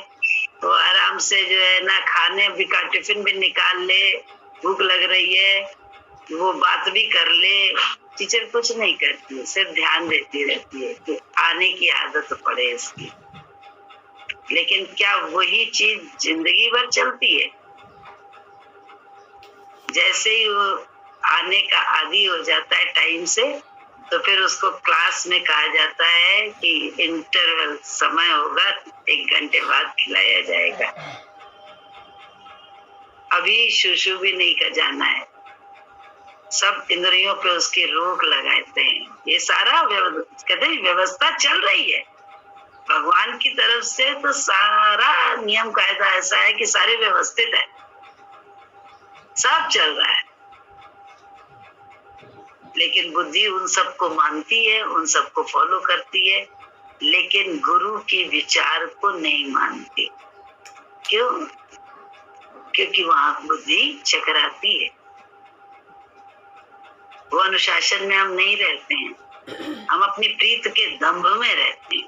वो आराम से जो है ना खाने भी का टिफिन भी निकाल ले, भूख लग रही है वो बात भी कर ले, टीचर कुछ नहीं करती है, सिर्फ ध्यान देती रहती है कि आने की आदत पड़े इसकी। लेकिन क्या वही चीज जिंदगी भर चलती है? जैसे ही वो आने का आदी हो जाता है टाइम से, तो फिर उसको क्लास में कहा जाता है कि इंटरवल समय होगा, 1 घंटे बाद खिलाया जाएगा। अभी शुशु भी नहीं कर जाना है, सब इंद्रियों पे उसकी रोक लगाते हैं। ये सारा कहते हैं व्यवस्था चल रही है भगवान की तरफ से, तो सारा नियम कायदा ऐसा है कि सारे व्यवस्थित है, सब चल रहा है। लेकिन बुद्धि उन सबको मानती है, उन सबको फॉलो करती है, लेकिन गुरु की विचार को नहीं मानती। क्यों? क्योंकि वहां बुद्धि चकराती है। वो अनुशासन में हम नहीं रहते हैं, हम अपनी प्रीत के दंभ में रहते हैं,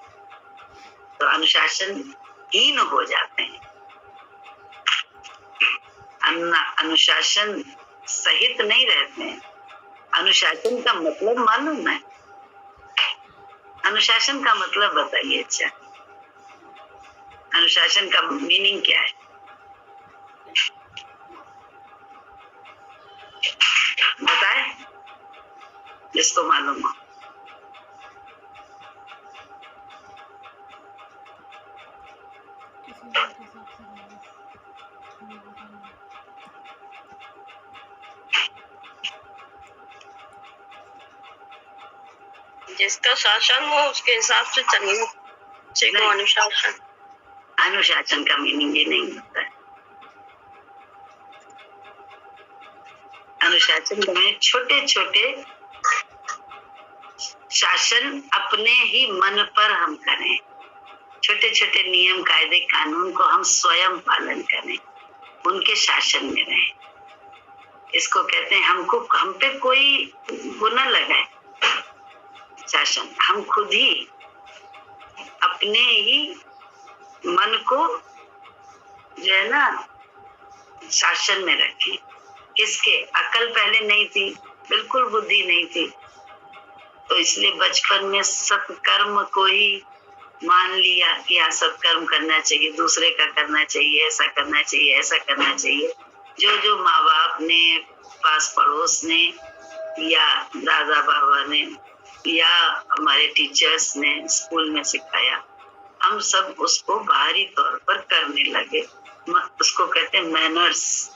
तो अनुशासन हीन हो जाते हैं। अनुशासन सहित नहीं रहते हैं। अनुशासन का मतलब मालूम है? अनुशासन का मतलब बताइए। अच्छा, अनुशासन का मीनिंग क्या है? बताए जिसको मालूम हो। जिसका शासन हो उसके हिसाब से चलिए, सीखो अनुशासन। अनुशासन का मीनिंग ये नहीं होता है। अनुशासन का मीनिंग छोटे छोटे शासन अपने ही मन पर हम करें, छोटे छोटे नियम कायदे कानून को हम स्वयं पालन करें, उनके शासन में रहें। इसको कहते हैं हम पे कोई गुना लगाए शासन, हम खुद ही अपने ही मन को जो है ना शासन में रखें। किसके? अकल पहले नहीं थी, बिल्कुल बुद्धि नहीं थी, तो इसलिए बचपन में सत्कर्म को ही मान लिया कि हाँ सत्कर्म करना चाहिए, दूसरे का करना चाहिए, ऐसा करना चाहिए, ऐसा करना चाहिए। जो माँ बाप ने, पास पड़ोस ने, या दादा बाबा ने, या हमारे टीचर्स ने स्कूल में सिखाया, हम सब उसको बाहरी तौर पर करने लगे। उसको कहते हैं मैनर्स।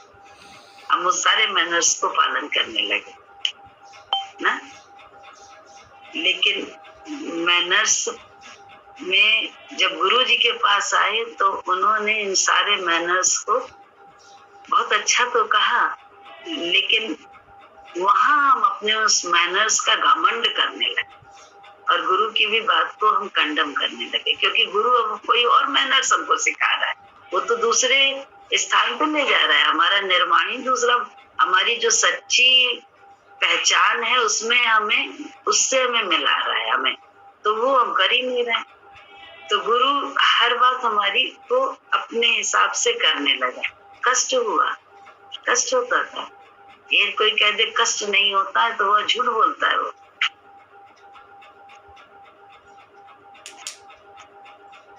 हम उस सारे मैनर्स को पालन करने लगे ना। लेकिन मैनर्स में जब गुरु जी के पास आए तो उन्होंने इन सारे मैनर्स को बहुत अच्छा तो कहा, लेकिन वहां हम अपने उस मैनर्स का घमंड करने लगे और गुरु की भी बात को हम कंडम करने लगे, क्योंकि गुरु अब कोई और मैनर्स हमको सिखा रहा है, वो तो दूसरे स्थान पर ले जा रहा है। हमारा निर्माण ही दूसरा, हमारी जो सच्ची पहचान है उसमें उससे हमें मिला रहा है हमें, तो वो हम कर ही नहीं रहे। तो गुरु हर बात हमारी को अपने हिसाब से करने लगा। कष्ट हुआ, कष्ट होता था। ये कोई कह दे कष्ट नहीं होता है तो वह झूठ बोलता है। वो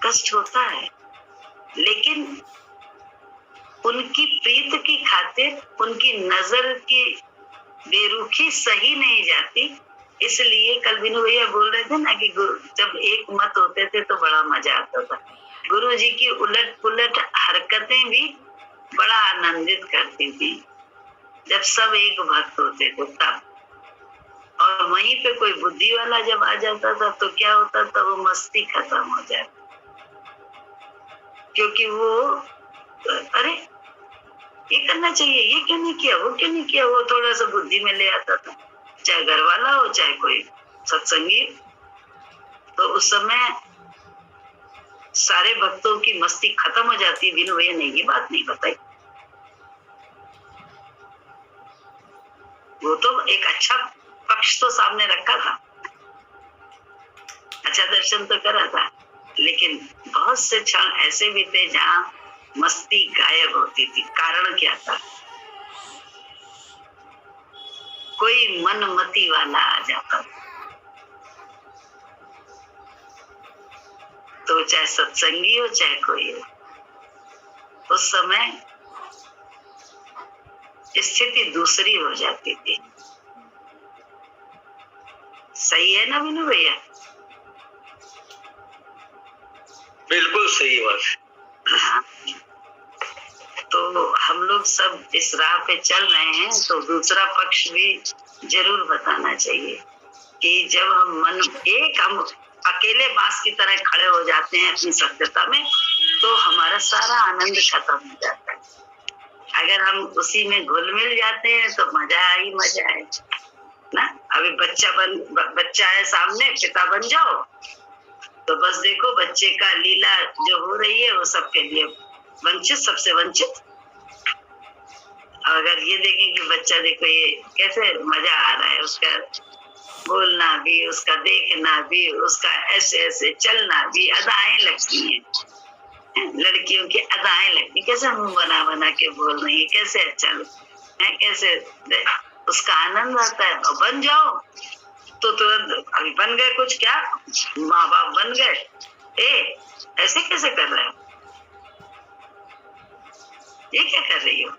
कष्ट होता है, लेकिन उनकी प्रीत की खातिर उनकी नजर की बेरुखी सही नहीं जाती। इसलिए कल विनू भैया बोल रहे थे ना कि जब एक मत होते थे तो बड़ा मजा आता था। गुरु जी की उलट पुलट हरकतें भी बड़ा आनंदित करती थी जब सब एक भक्त होते थे तब। और वहीं पे कोई बुद्धि वाला जब आ जाता था तो क्या होता था, वो मस्ती खत्म हो जाती, क्योंकि वो अरे ये करना चाहिए, ये क्यों नहीं किया, वो क्यों नहीं किया, वो थोड़ा सा बुद्धि में ले आता था, चाहे घर वाला हो चाहे कोई सत्संगी। तो उस समय सारे भक्तों की मस्ती खत्म हो जाती। बिनु भैया ने ये बात नहीं बताई। वो तो एक अच्छा पक्ष तो सामने रखा था, अच्छा दर्शन तो करा था, लेकिन बहुत से क्षण ऐसे भी थे जहां मस्ती गायब होती थी। कारण क्या था? कोई मनमती वाला आ जाता, तो चाहे सत्संगी हो चाहे कोई हो, उस समय स्थिति दूसरी हो जाती थी। सही है ना विनू भैया? बिल्कुल सही बात। हाँ। तो हम लोग सब इस राह पे चल रहे हैं, तो दूसरा पक्ष भी जरूर बताना चाहिए कि जब हम अकेले बांस की तरह खड़े हो जाते हैं अपनी सत्यता में, तो हमारा सारा आनंद खत्म हो जाता है। अगर हम उसी में घुल मिल जाते हैं तो मजा ही मजा है ना। अभी बच्चा है सामने, पिता बन जाओ तो बस देखो बच्चे का लीला जो हो रही है वो सबके लिए वंचित, सबसे वंचित। अगर ये देखें कि बच्चा देखो ये कैसे मजा आ रहा है, उसका बोलना भी, उसका देखना भी, उसका ऐसे ऐसे चलना भी, अदाएं लगती हैं, लड़कियों की अदाएं लगती, कैसे मुंह बना बना के बोल रही है, कैसे अच्छा है, कैसे उसका आनंद आता है। और बन जाओ तो तुरंत अभी बन गए कुछ, क्या माँ बाप बन गए, ऐसे कैसे कर रहे हो, ये क्या कर रही हो।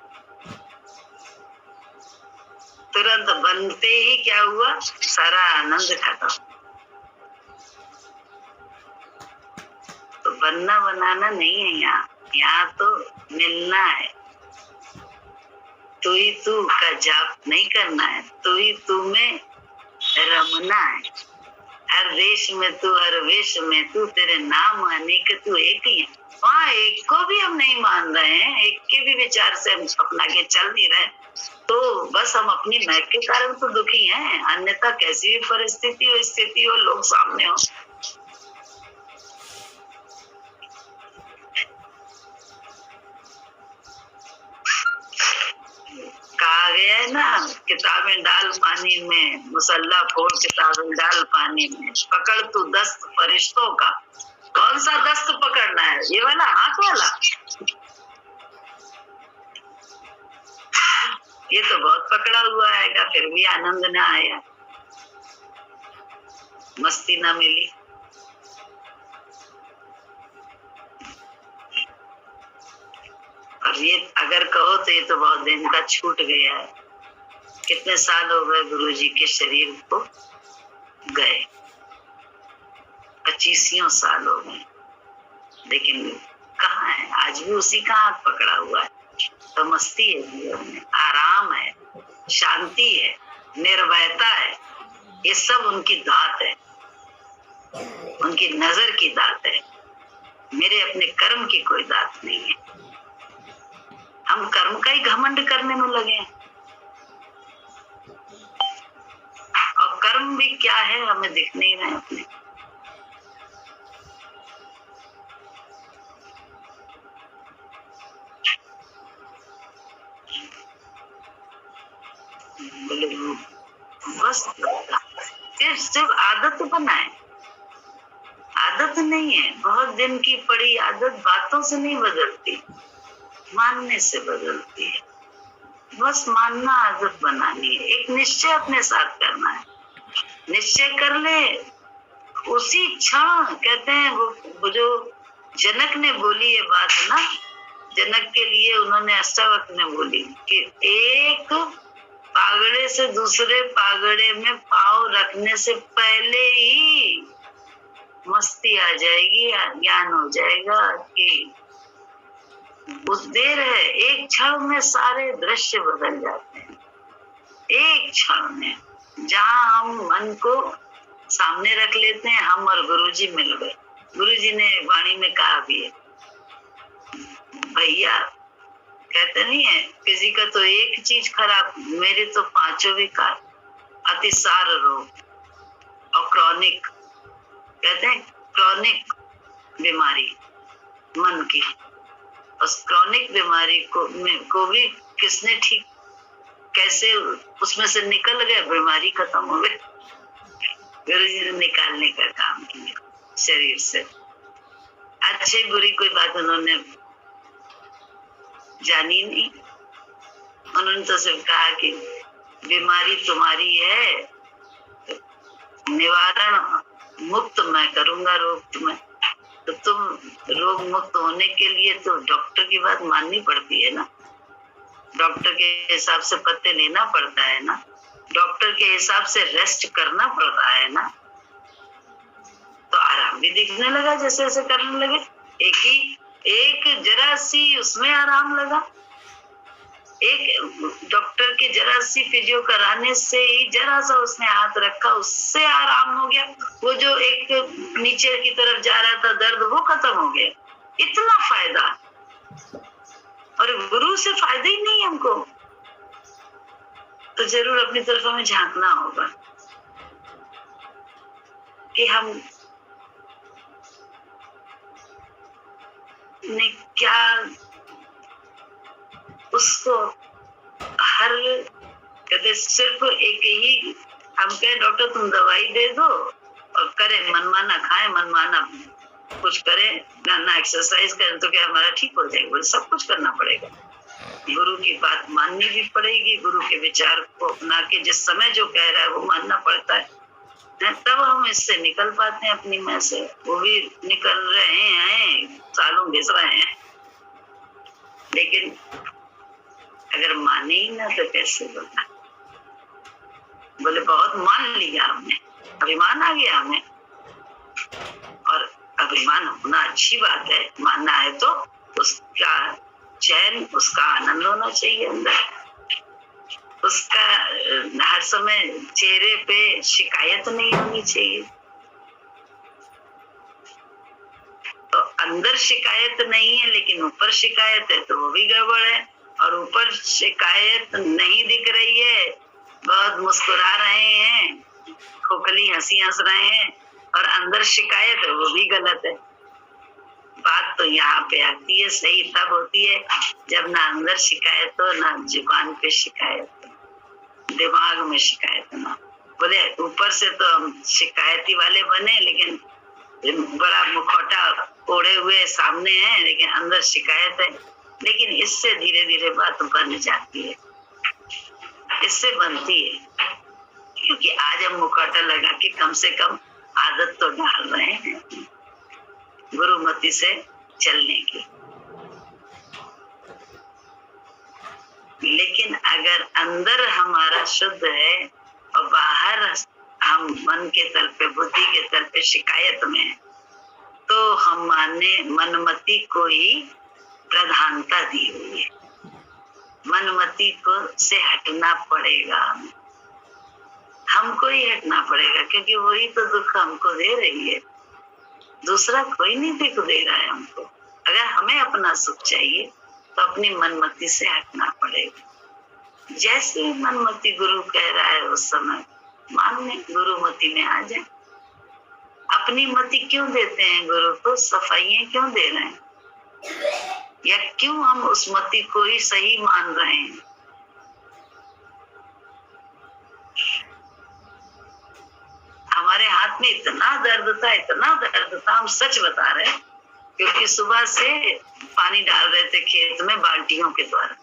तुरंत बनते ही क्या हुआ, सारा आनंद खत्म। तो बनना बनाना नहीं है यहाँ तो मिलना है। तू ही तू का जाप नहीं करना है, तू ही तू में रमना है। हर देश में तू, हर वेश में तू, तेरे नाम अनेक तू एक ही है। वहाँ एक को भी हम नहीं मान रहे हैं, एक के भी विचार से हम अपना के चल नहीं रहे, तो बस हम अपनी महक के कारण तो दुखी हैं। अन्यथा कैसी भी परिस्थिति हो, स्थिति हो, लोग सामने हो, कहा गया है ना, किताबें डाल पानी में, मुसल्ला फोड़ किताबें डाल पानी में, पकड़ तू दस्त फरिश्तों का। कौन सा दस्त पकड़ना है, ये वाला, हाथ वाला? ये तो बहुत पकड़ा हुआ आएगा, फिर भी आनंद ना आया, मस्ती ना मिली। और ये अगर कहो तो ये तो बहुत दिन का छूट गया है। कितने साल हो गए गुरुजी के शरीर को गए, 25 साल हो गए, लेकिन कहाँ है, आज भी उसी का हाथ पकड़ा हुआ है। तो मस्ती है जीवन में, आराम है, शांति है, निर्भयता है, ये सब उनकी दात है, उनकी नजर की दात है। मेरे अपने कर्म की कोई दात नहीं है। हम कर्म का ही घमंड करने में लगे हैं, और कर्म भी क्या है हमें दिख नहीं रहे अपने। बस सिर्फ आदत बनाए, आदत नहीं है, बहुत दिन की पड़ी आदत बातों से नहीं बदलती, मानने से बदलती है। बस मानना आदत बनानी है, एक निश्चय अपने साथ करना है। निश्चय कर ले, उसी क्षण कहते हैं वो जो जनक ने बोली ये बात ना, जनक के लिए उन्होंने अष्टावक्र ने बोली कि एक पागड़े से दूसरे पागड़े में पांव रखने से पहले ही मस्ती आ जाएगी, ज्ञान हो जाएगा कि उस देर है। एक क्षण में सारे दृश्य बदल जाते हैं, एक क्षण में। जहाँ हम मन को सामने रख लेते हैं, हम और गुरुजी मिल गए। गुरुजी ने वाणी में कहा भी है, भैया कहते नहीं है किसी का तो एक चीज खराब, मेरे तो पांचों विकार, अतिसार रोग और क्रॉनिक, कहते हैं क्रॉनिक बीमारी मन की। उस क्रॉनिक बीमारी को भी किसने ठीक, कैसे उसमें से निकल गए, बीमारी खत्म हो गई। गुरुजी ने निकालने का काम किया शरीर से। अच्छे बुरी कोई बात उन्होंने जानी नहीं, उन्होंने तो सिर्फ कहा कि बीमारी तुम्हारी है, निवारण मुक्त मैं करूंगा रोग तुम्हें। तो तुम रोग मुक्त होने के लिए तो डॉक्टर की बात माननी पड़ती है ना, डॉक्टर के हिसाब से पत्ते लेना पड़ता है ना, डॉक्टर के हिसाब से रेस्ट करना पड़ता है ना। तो आराम भी दिखने लगा जैसे जैसे करने लगे। एक जरा सी उसमें आराम लगा, एक डॉक्टर के जरा सी फिजियो कराने से ही जरा सा उसने हाथ रखा, उससे आराम हो गया। वो जो एक नीचे की तरफ जा रहा था दर्द, वो खत्म हो गया। इतना फायदा, और गुरु से फायदा ही नहीं हमको। तो जरूर अपनी तरफ हमें झांकना होगा कि हम ने क्या उसको हर कहते सिर्फ एक ही हम कहे डॉक्टर तुम दवाई दे दो और करे मनमाना खाए, मनमाना कुछ करे ना एक्सरसाइज करें तो क्या हमारा ठीक हो जाएगा? बोले सब कुछ करना पड़ेगा, गुरु की बात माननी भी पड़ेगी, गुरु के विचार को अपना के जिस समय जो कह रहा है वो मानना पड़ता है, तब हम इससे निकल पाते हैं अपनी में से। वो भी निकल रहे हैं, सालों घिस रहे हैं, लेकिन अगर माने ही ना तो कैसे बोला? बोले बहुत मान लिया हमने, अभिमान आ गया हमें। और अभिमान होना अच्छी बात है, मानना है तो उसका चैन, उसका आनंद होना चाहिए अंदर, उसका हर समय चेहरे पे शिकायत नहीं होनी चाहिए। तो अंदर शिकायत नहीं है लेकिन ऊपर शिकायत है तो वो भी गड़बड़ है। और ऊपर शिकायत नहीं दिख रही है, बहुत मुस्कुरा रहे हैं, खोखली हंसी हंस रहे हैं, और अंदर शिकायत है, वो भी गलत है। बात तो यहाँ पे आती है, सही तब होती है जब ना अंदर शिकायत हो, ना जुबान पे शिकायत हो, दिमाग में शिकायत ना। बोले ऊपर से तो हम शिकायती वाले बने, लेकिन बड़ा मुखौटा ओढ़े हुए सामने है, लेकिन अंदर शिकायत है। लेकिन इससे धीरे धीरे बात बन जाती है, इससे बनती है, क्योंकि आज हम मुखौटा लगा के कम से कम आदत तो डाल रहे हैं गुरुमति से चलने की। लेकिन अगर अंदर हमारा शुद्ध है और बाहर हम मन के तल पे, बुद्धि के तल पे शिकायत में है, तो हमने मनमति को ही प्रधानता दी हुई है। मनमति को से हटना पड़ेगा, हमको ही हटना पड़ेगा, क्योंकि वही तो दुख हमको दे रही है, दूसरा कोई नहीं दुख दे रहा है हमको। अगर हमें अपना सुख चाहिए तो अपनी मनमति से हटना पड़ेगा। जैसे मनमति गुरु कह रहा है उस समय मानने, गुरुमति में आ जाए। अपनी मति क्यों देते हैं गुरु को? सफाइयां क्यों दे रहे हैं? या क्यों हम उस मति को ही सही मान रहे हैं? हमारे हाथ में इतना दर्द था, इतना दर्द था, हम सच बता रहे हैं, क्योंकि सुबह से पानी डाल रहे थे खेत में बाल्टियों के द्वारा।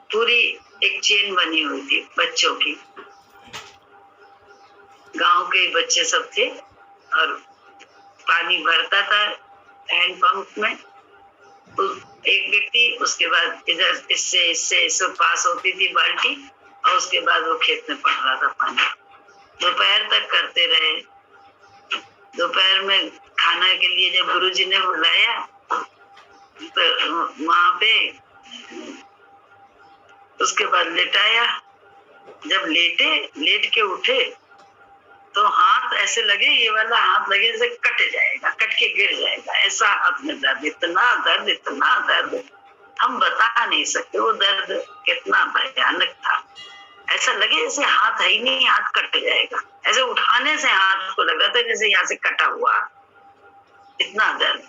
पूरी एक चेन बनी हुई थी बच्चों की, गांव के बच्चे सब थे, और पानी भरता था हैंडपंप में। एक व्यक्ति, उसके बाद इधर इससे पास होती थी बाल्टी, और उसके बाद वो खेत में पड़ रहा था पानी। दोपहर तक करते रहे। दोपहर में खाना के लिए जब गुरुजी ने बुलाया तो वहां पे उसके बाद लेटाया। जब लेट के उठे तो हाथ ऐसे लगे, ये वाला हाथ लगे जैसे कट जाएगा, कट के गिर जाएगा, ऐसा हाथ में दर्द, इतना दर्द हम बता नहीं सकते वो दर्द कितना भयानक था। ऐसा लगे जैसे हाथ है ही नहीं, हाथ कट जाएगा। ऐसे उठाने से हाथ को लग रहा था जैसे यहाँ से कटा हुआ, इतना दर्द।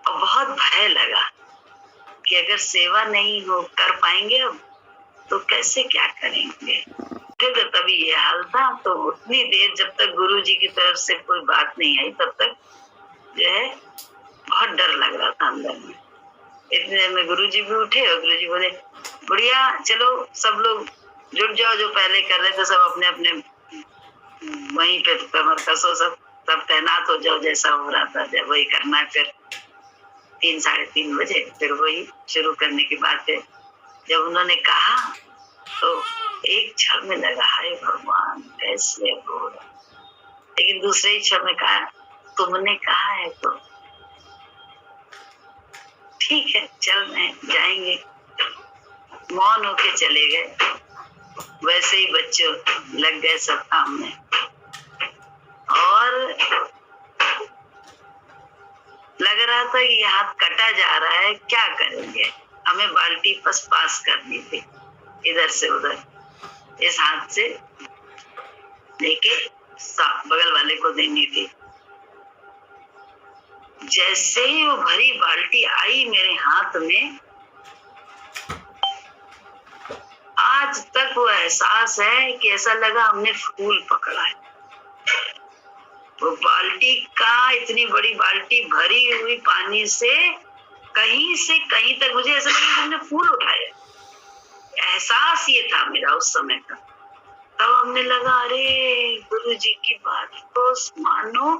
और बहुत भय लगा कि अगर सेवा नहीं हो कर पाएंगे अब तो कैसे क्या करेंगे। फिर तभी ये हाल था। तो उतनी देर जब तक गुरुजी की तरफ से कोई बात नहीं आई, तब तक जो है बहुत डर लग रहा था अंदर में। इतने में गुरुजी भी उठे और गुरुजी बोले बुढ़िया चलो सब लोग जुट जाओ, जो पहले कर रहे थे सब अपने अपने वहीं पे कमर कसो, सब तैनात हो जाओ, जैसा हो रहा था जब वही करना है। फिर 3 साढ़े 3 बजे फिर वही शुरू करने की बात है। जब उन्होंने कहा तो एक क्षण में लगा हाय भगवान कैसे हो रहा, लेकिन दूसरे ही क्षण में कहा तुमने कहा है तो ठीक है चल रहे जाएंगे। मौन होके चले गए। वैसे ही बच्चे लग गए सब काम में और लग रहा था कि हाथ कटा जा रहा है, क्या करेंगे। हमें बाल्टी पास करनी थी, इधर से उधर, इस हाथ से लेके बगल वाले को देनी थी। जैसे ही वो भरी बाल्टी आई मेरे हाथ में, आज तक वो एहसास है कि ऐसा लगा हमने फूल पकड़ा है। वो बाल्टी का, इतनी बड़ी बाल्टी भरी हुई पानी से कहीं तक मुझे ऐसा लगा कि हमने फूल उठाया। एहसास ये था मेरा उस समय का। तब हमने लगा अरे गुरु जी की बात को मानो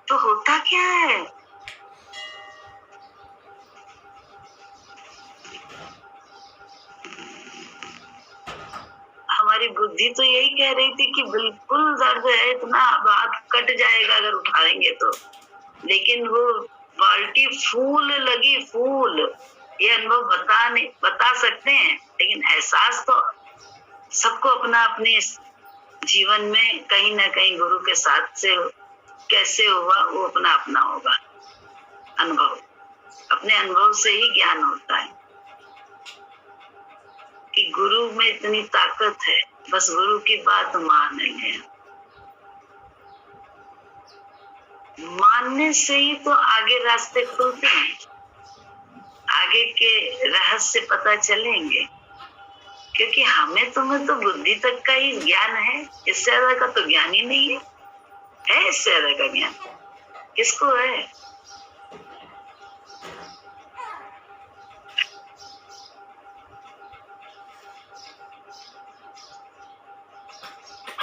तो होता क्या है। हमारी बुद्धि तो यही कह रही थी कि बिल्कुल दर्द है, इतना हाथ कट जाएगा अगर उठाएंगे तो, लेकिन वो बाल्टी फूल लगी, फूल। ये अनुभव बता सकते हैं, लेकिन एहसास तो सबको अपना अपने जीवन में कहीं ना कहीं गुरु के साथ से कैसे हुआ वो अपना अपना होगा। अनुभव, अपने अनुभव से ही ज्ञान होता है कि गुरु में इतनी ताकत है, बस गुरु की बात मान लें। मानने से ही तो आगे रास्ते खुलते हैं, आगे के रहस्य पता चलेंगे। क्योंकि हमें तुम्हें तो बुद्धि तक का ही ज्ञान है, इससे ज्यादा का तो ज्ञान ही नहीं है इससे ज्यादा का ज्ञान किसको है।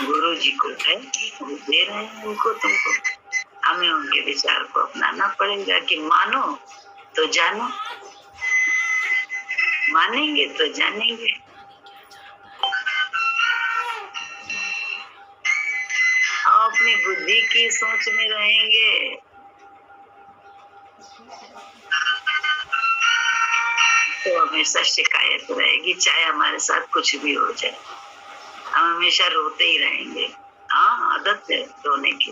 गुरु जी को है, वो दे रहे हैं उनको, तुमको। हमें उनके विचार को अपनाना पड़ेगा कि मानो तो जानो, मानेंगे तो जानेंगे। और अपनी बुद्धि की सोच में रहेंगे तो हमेशा शिकायत रहेगी, चाहे हमारे साथ कुछ भी हो जाए। हम हमेशा रोते ही रहेंगे। हाँ, आदत है रोने की,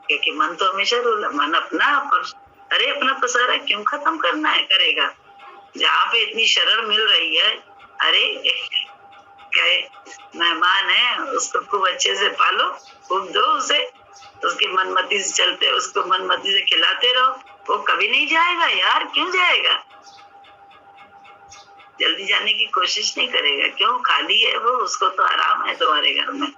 क्योंकि मन तो हमेशा रोला। मन अपना अपना पसारा क्यों खत्म करना है, करेगा। जहाँ पे इतनी शरण मिल रही है, अरे क्या मेहमान है, उसको खूब अच्छे से पालो, खूब दो उसे, उसकी मनमती से चलते, उसको मनमती से खिलाते रहो। वो कभी नहीं जाएगा यार, क्यों जाएगा। जल्दी जाने की कोशिश नहीं करेगा, क्यों, खाली है वो, उसको तो आराम है तुम्हारे घर में।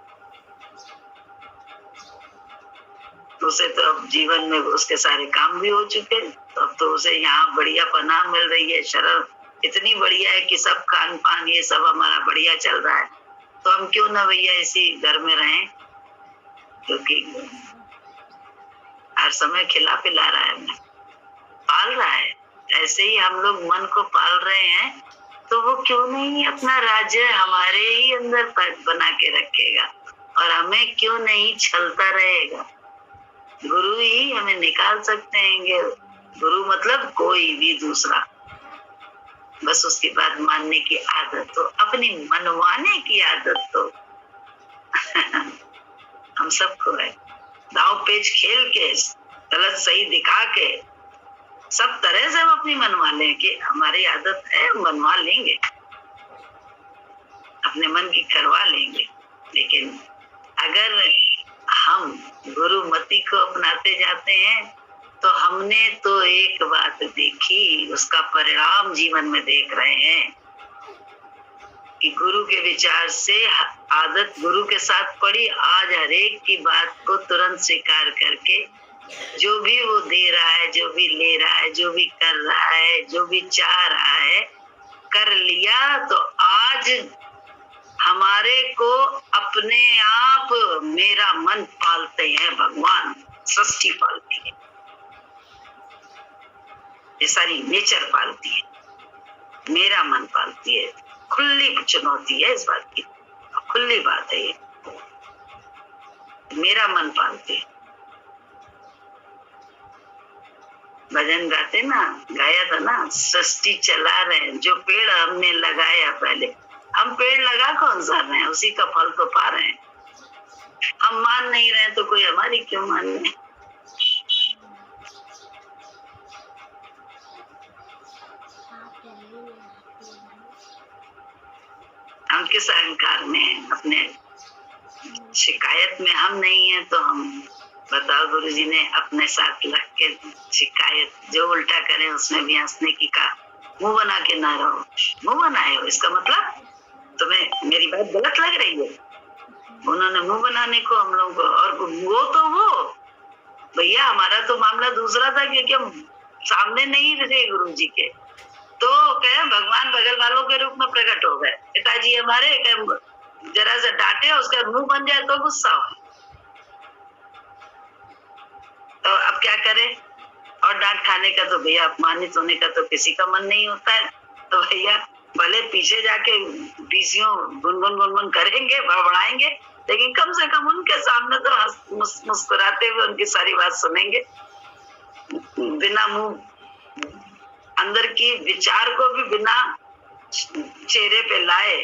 उसे तो अब जीवन में उसके सारे काम भी हो चुके, तो अब तो उसे यहाँ बढ़िया पनाह मिल रही है, शरण इतनी बढ़िया है कि सब खान पान ये सब हमारा बढ़िया चल रहा है। तो हम क्यों ना भैया इसी घर में रहें, क्योंकि हर समय खिला पिला रहा है, हमें पाल रहा है। ऐसे ही हम लोग मन को पाल रहे हैं, तो वो क्यों नहीं अपना राज्य हमारे ही अंदर बना के रखेगा, और हमें क्यों नहीं छलता रहेगा। गुरु ही हमें निकाल सकते हैं। गुरु मतलब कोई भी दूसरा, बस उसकी बात मानने की आदत हो, अपनी मनवाने की आदत हो। हम सबको है, दाव पेच खेल के, गलत सही दिखा के, सब तरह से हम अपनी मनवा लें कि हमारी आदत है, मनवा लेंगे, अपने मन की करवा लेंगे। लेकिन अगर हम गुरु मति को अपनाते जाते हैं, तो हमने तो एक बात देखी, उसका परिणाम जीवन में देख रहे हैं कि गुरु के विचार से आदत गुरु के साथ पड़ी। आज हर एक की बात को तुरंत स्वीकार करके जो भी वो दे रहा है, जो भी ले रहा है, जो भी कर रहा है, जो भी चाह रहा है, कर लिया, तो आज हमारे को अपने आप मेरा मन पालते हैं भगवान, सृष्टि पालती है, ये सारी नेचर पालती है, मेरा मन पालती है। खुली चुनौती है इस बात की, खुली बात है ये, मेरा मन पालती है। भजन गाते ना, गाया था ना, सृष्टि चला रहे हैं, जो पेड़ हमने लगाया पहले, हम पेड़ लगा कौन सा रहे हैं, उसी का फल तो पा रहे हैं। हम मान नहीं रहे तो कोई हमारी क्यों माने। हम किस अहंकार में, अपने शिकायत में हम नहीं है, तो हम बताओ गुरु जी ने अपने साथ रख के शिकायत, जो उल्टा करे उसमें भी हंसने की कहा, मुंह बना के ना रहो। मुंह बनाए हो इसका मतलब तुम्हें मेरी बात गलत लग रही है। उन्होंने मुंह बनाने को हम लोगों को, और वो भैया हमारा तो मामला दूसरा था, क्योंकि हम सामने नहीं थे गुरु जी के, तो कहे भगवान बगल वालों के रूप में प्रकट हो गए। पिताजी हमारे जरा सा डांटे, उसका मुंह बन जाए तो गुस्सा हो, तो अब क्या करें। और डांट खाने का तो भैया, अपमानित होने का तो किसी का मन नहीं होता है, तो भैया भले पीछे जाके पीसियों गुनगुन करेंगे, बड़बड़ाएंगे, लेकिन कम से कम उनके सामने तो मुस्कुराते हुए उनकी सारी बात सुनेंगे, बिना मुंह, अंदर की विचार को भी बिना चेहरे पे लाए।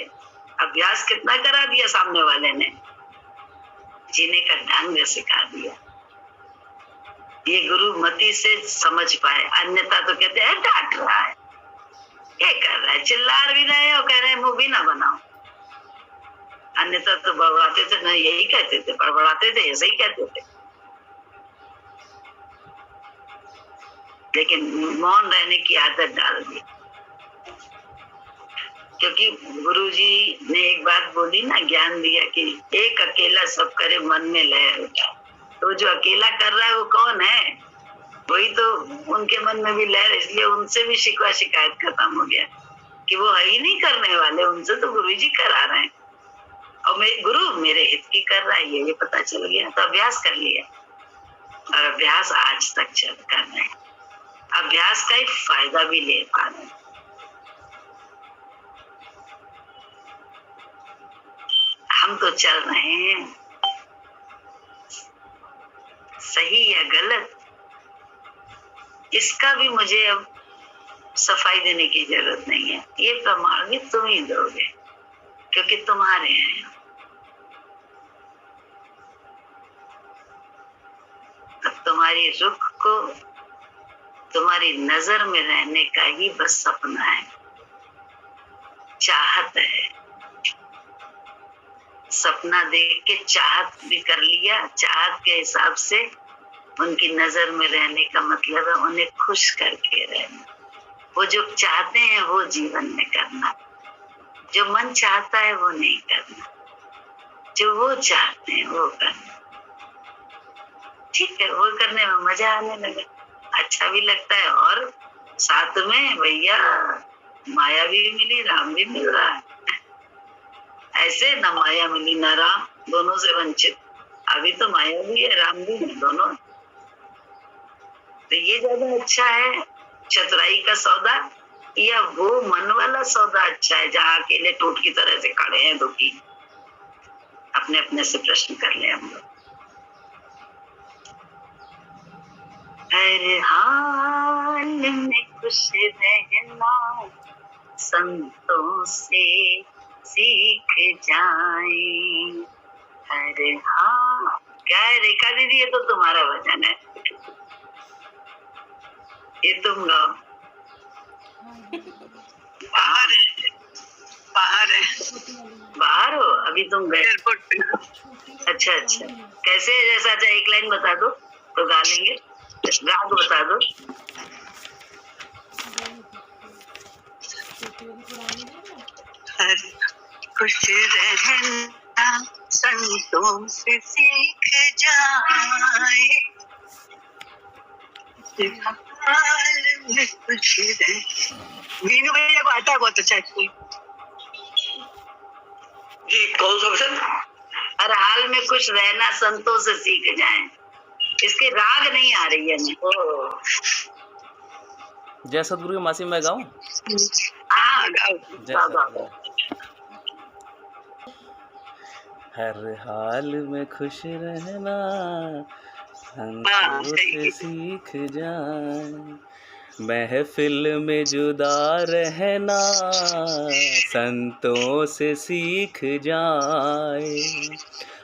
अभ्यास कितना करा दिया सामने वाले ने, जीने का ढंग सिखा दिया। ये गुरु मति से समझ पाए, अन्यथा तो कहते हैं डांट रहा है, क्या कर रहा है, चिल्ला भी रहे हो, कह रहे हैं मुंह भी ना बनाओ। अन्यथा तो बड़बड़ाते थे ना, यही कहते थे, बड़बड़ाते थे, ऐसे ही कहते थे। लेकिन मौन रहने की आदत डाल दी, क्योंकि गुरुजी ने एक बात बोली ना, ज्ञान दिया कि एक अकेला सब करे मन में लहर उठा। तो जो अकेला कर रहा है वो कौन है, वही तो उनके मन में भी लहर, इसलिए उनसे भी शिकवा शिकायत खत्म हो गया कि वो है ही नहीं करने वाले, उनसे तो गुरुजी करा रहे हैं, और गुरु मेरे हित की कर रहा है, ये पता चल गया, तो अभ्यास कर लिया, और अभ्यास आज तक चल कर रहे हैं, अभ्यास का ही फायदा भी ले पा रहे हैं। हम तो चल रहे हैं, सही या गलत इसका भी मुझे अब सफाई देने की जरूरत नहीं है, ये प्रमाण भी तुम ही दोगे, क्योंकि तुम्हारे हैं। अब तुम्हारी रुख को, तुम्हारी नजर में रहने का ही बस सपना है, चाहत है। सपना देख के चाहत भी कर लिया, चाहत के हिसाब से उनकी नजर में रहने का मतलब है उन्हें खुश करके रहना। वो जो चाहते हैं वो जीवन में करना, जो मन चाहता है वो नहीं करना, जो वो चाहते हैं वो करना। ठीक है, वो करने में मजा आने लगा, अच्छा भी लगता है, और साथ में भैया माया भी मिली, राम भी मिल रहा है। ऐसे न माया मिली न राम, दोनों से वंचित। अभी तो माया भी है, राम भी है, दोनों। तो ये ज्यादा अच्छा है चतुराई का सौदा, या वो मन वाला सौदा अच्छा है जहाँ अकेले टूट की तरह से खड़े हैं दुखी? अपने अपने से प्रश्न कर ले हम लोग। हर हाल में खुश रहना संतों से सीख जाए। अरे हाँ, क्या है रेखा दीदी, ये तो तुम्हारा वचन है, ये तुम गाओ। बाहर है, बाहर है, बाहर हो अभी तुम गए? एयरपोर्ट पे। अच्छा अच्छा, कैसे है जैसा? अच्छा एक लाइन बता दो तो गा लेंगे, राग बता दो। खुश रहना संतों से सीख जाए, हाल में खुश रहे। वीनू भैया को आता है बहुत अच्छा कोई। जी कौन सा वचन? हर हाल में खुश रहना संतों से सीख जाएं। इसके राग नहीं आ रही है हाँ, जय सतगुरु की मासी मैं गाऊं? हाँ गाओ। जय सतगुरु। हर हाल में खुश रहना संतों से सीख जाए, महफिल में जुदा रहना संतों से सीख जाए।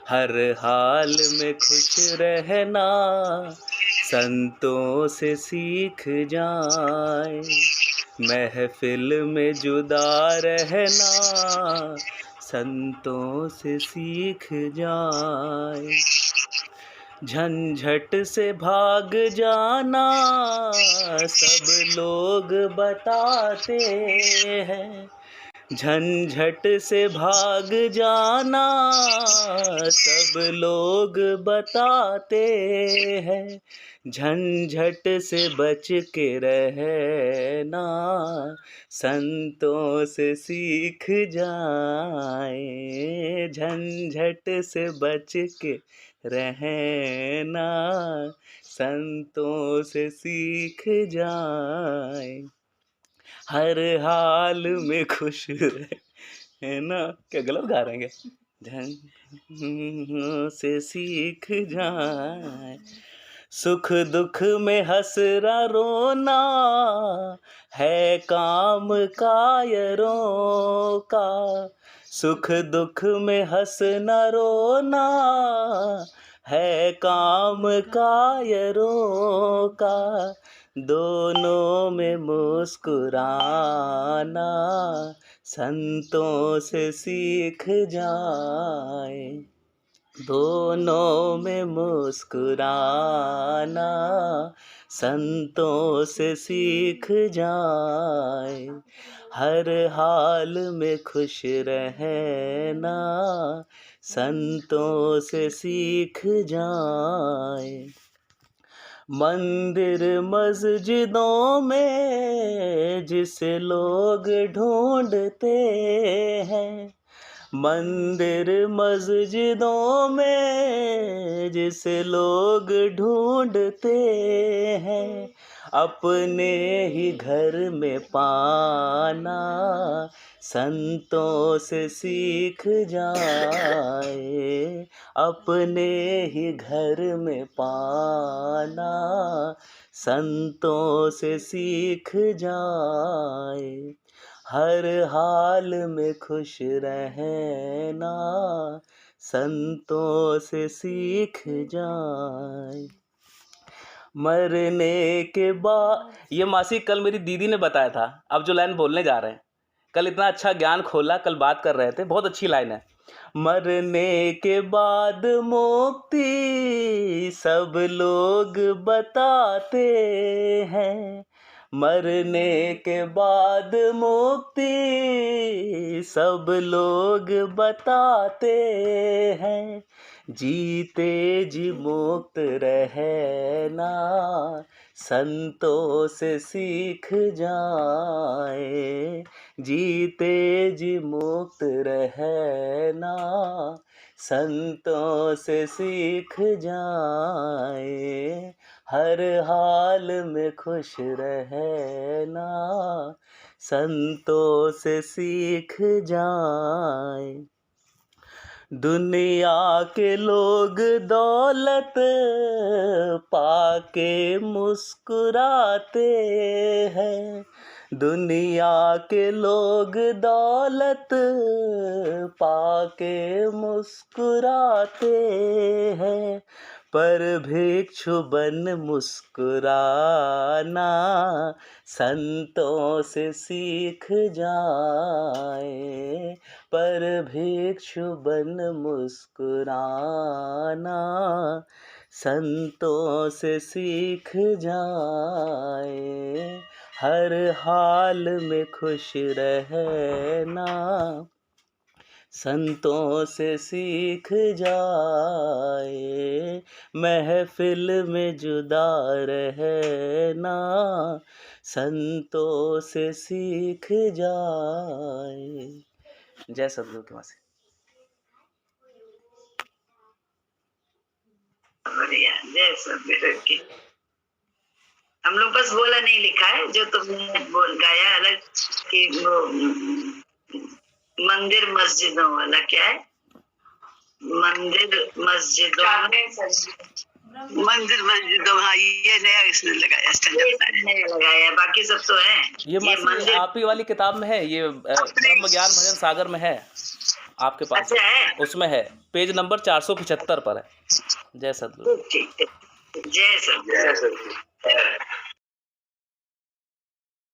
हर हाल में खुश रहना संतों से सीख जाए, महफिल में जुदा रहना संतों से सीख जाए। झंझट से भाग जाना सब लोग बताते हैं, झंझट से भाग जाना सब लोग बताते हैं, झंझट से बच के रहना संतों से सीख जाए, झंझट से बच के रहना संतों से सीख जाए। हर हाल में खुश है ना। क्या गलत गा रहे हैं क्या? झंझों से सीख जाए, सुख दुख में हंसरा रोना है काम कायरों का, सुख दुख में हंसना रोना है काम कायरों का, दोनों में मुस्कुराना संतों से सीख जाए, दोनों में मुस्कुराना संतों से सीख जाए। हर हाल में खुश रहना संतों से सीख जाए। मंदिर मस्जिदों में जिसे लोग ढूंढते हैं, मंदिर मस्जिदों में जिसे लोग ढूंढते हैं, अपने ही घर में पाना संतों से सीख जाए, अपने ही घर में पाना संतों से सीख जाए। हर हाल में खुश रहना संतों से सीख जाए। मरने के बाद, ये मासी कल मेरी दीदी ने बताया था, अब जो लाइन बोलने जा रहे हैं, कल इतना अच्छा ज्ञान खोला, कल बात कर रहे थे, बहुत अच्छी लाइन है। मरने के बाद मुक्ति सब लोग बताते हैं, मरने के बाद मुक्ति सब लोग बताते हैं, जीते जी मुक्त रहना संतों से सीख जाए, जीते जी मुक्त रहना संतों से सीख जाए। हर हाल में खुश रहना संतों से सीख जाए। दुनिया के लोग दौलत पाके मुस्कुराते हैं, दुनिया के लोग दौलत पाके मुस्कुराते हैं, पर भिक्षु बन मुस्कुराना संतों से सीख जाए, पर भिक्षु बन मुस्कुराना संतों से सीख जाए। हर हाल में खुश रहना संतों से सीख जाए, महफिल में जुदा रहना, संतों से सीख जाए। जय सद्गुरु की मासी। बढ़िया, जय सद्गुरु की। हम लोग बस बोला नहीं लिखा है, जो तुमने बोल गाया अलग कि वो मंदिर मस्जिदों वाला क्या है, मंदिर मस्जिदों मंदिर मस्जिदों, हाँ ये नया इसने लगाया, नहीं लगाया, बाकी सब तो है। ये मासी आप ही वाली किताब में है, ये ब्रह्म ज्ञान भजन सागर में है आपके पास। अच्छा है, उसमें है, पेज नंबर 475 पर है। जय सद्गुरु। ठीक है, जय सद्गुरु।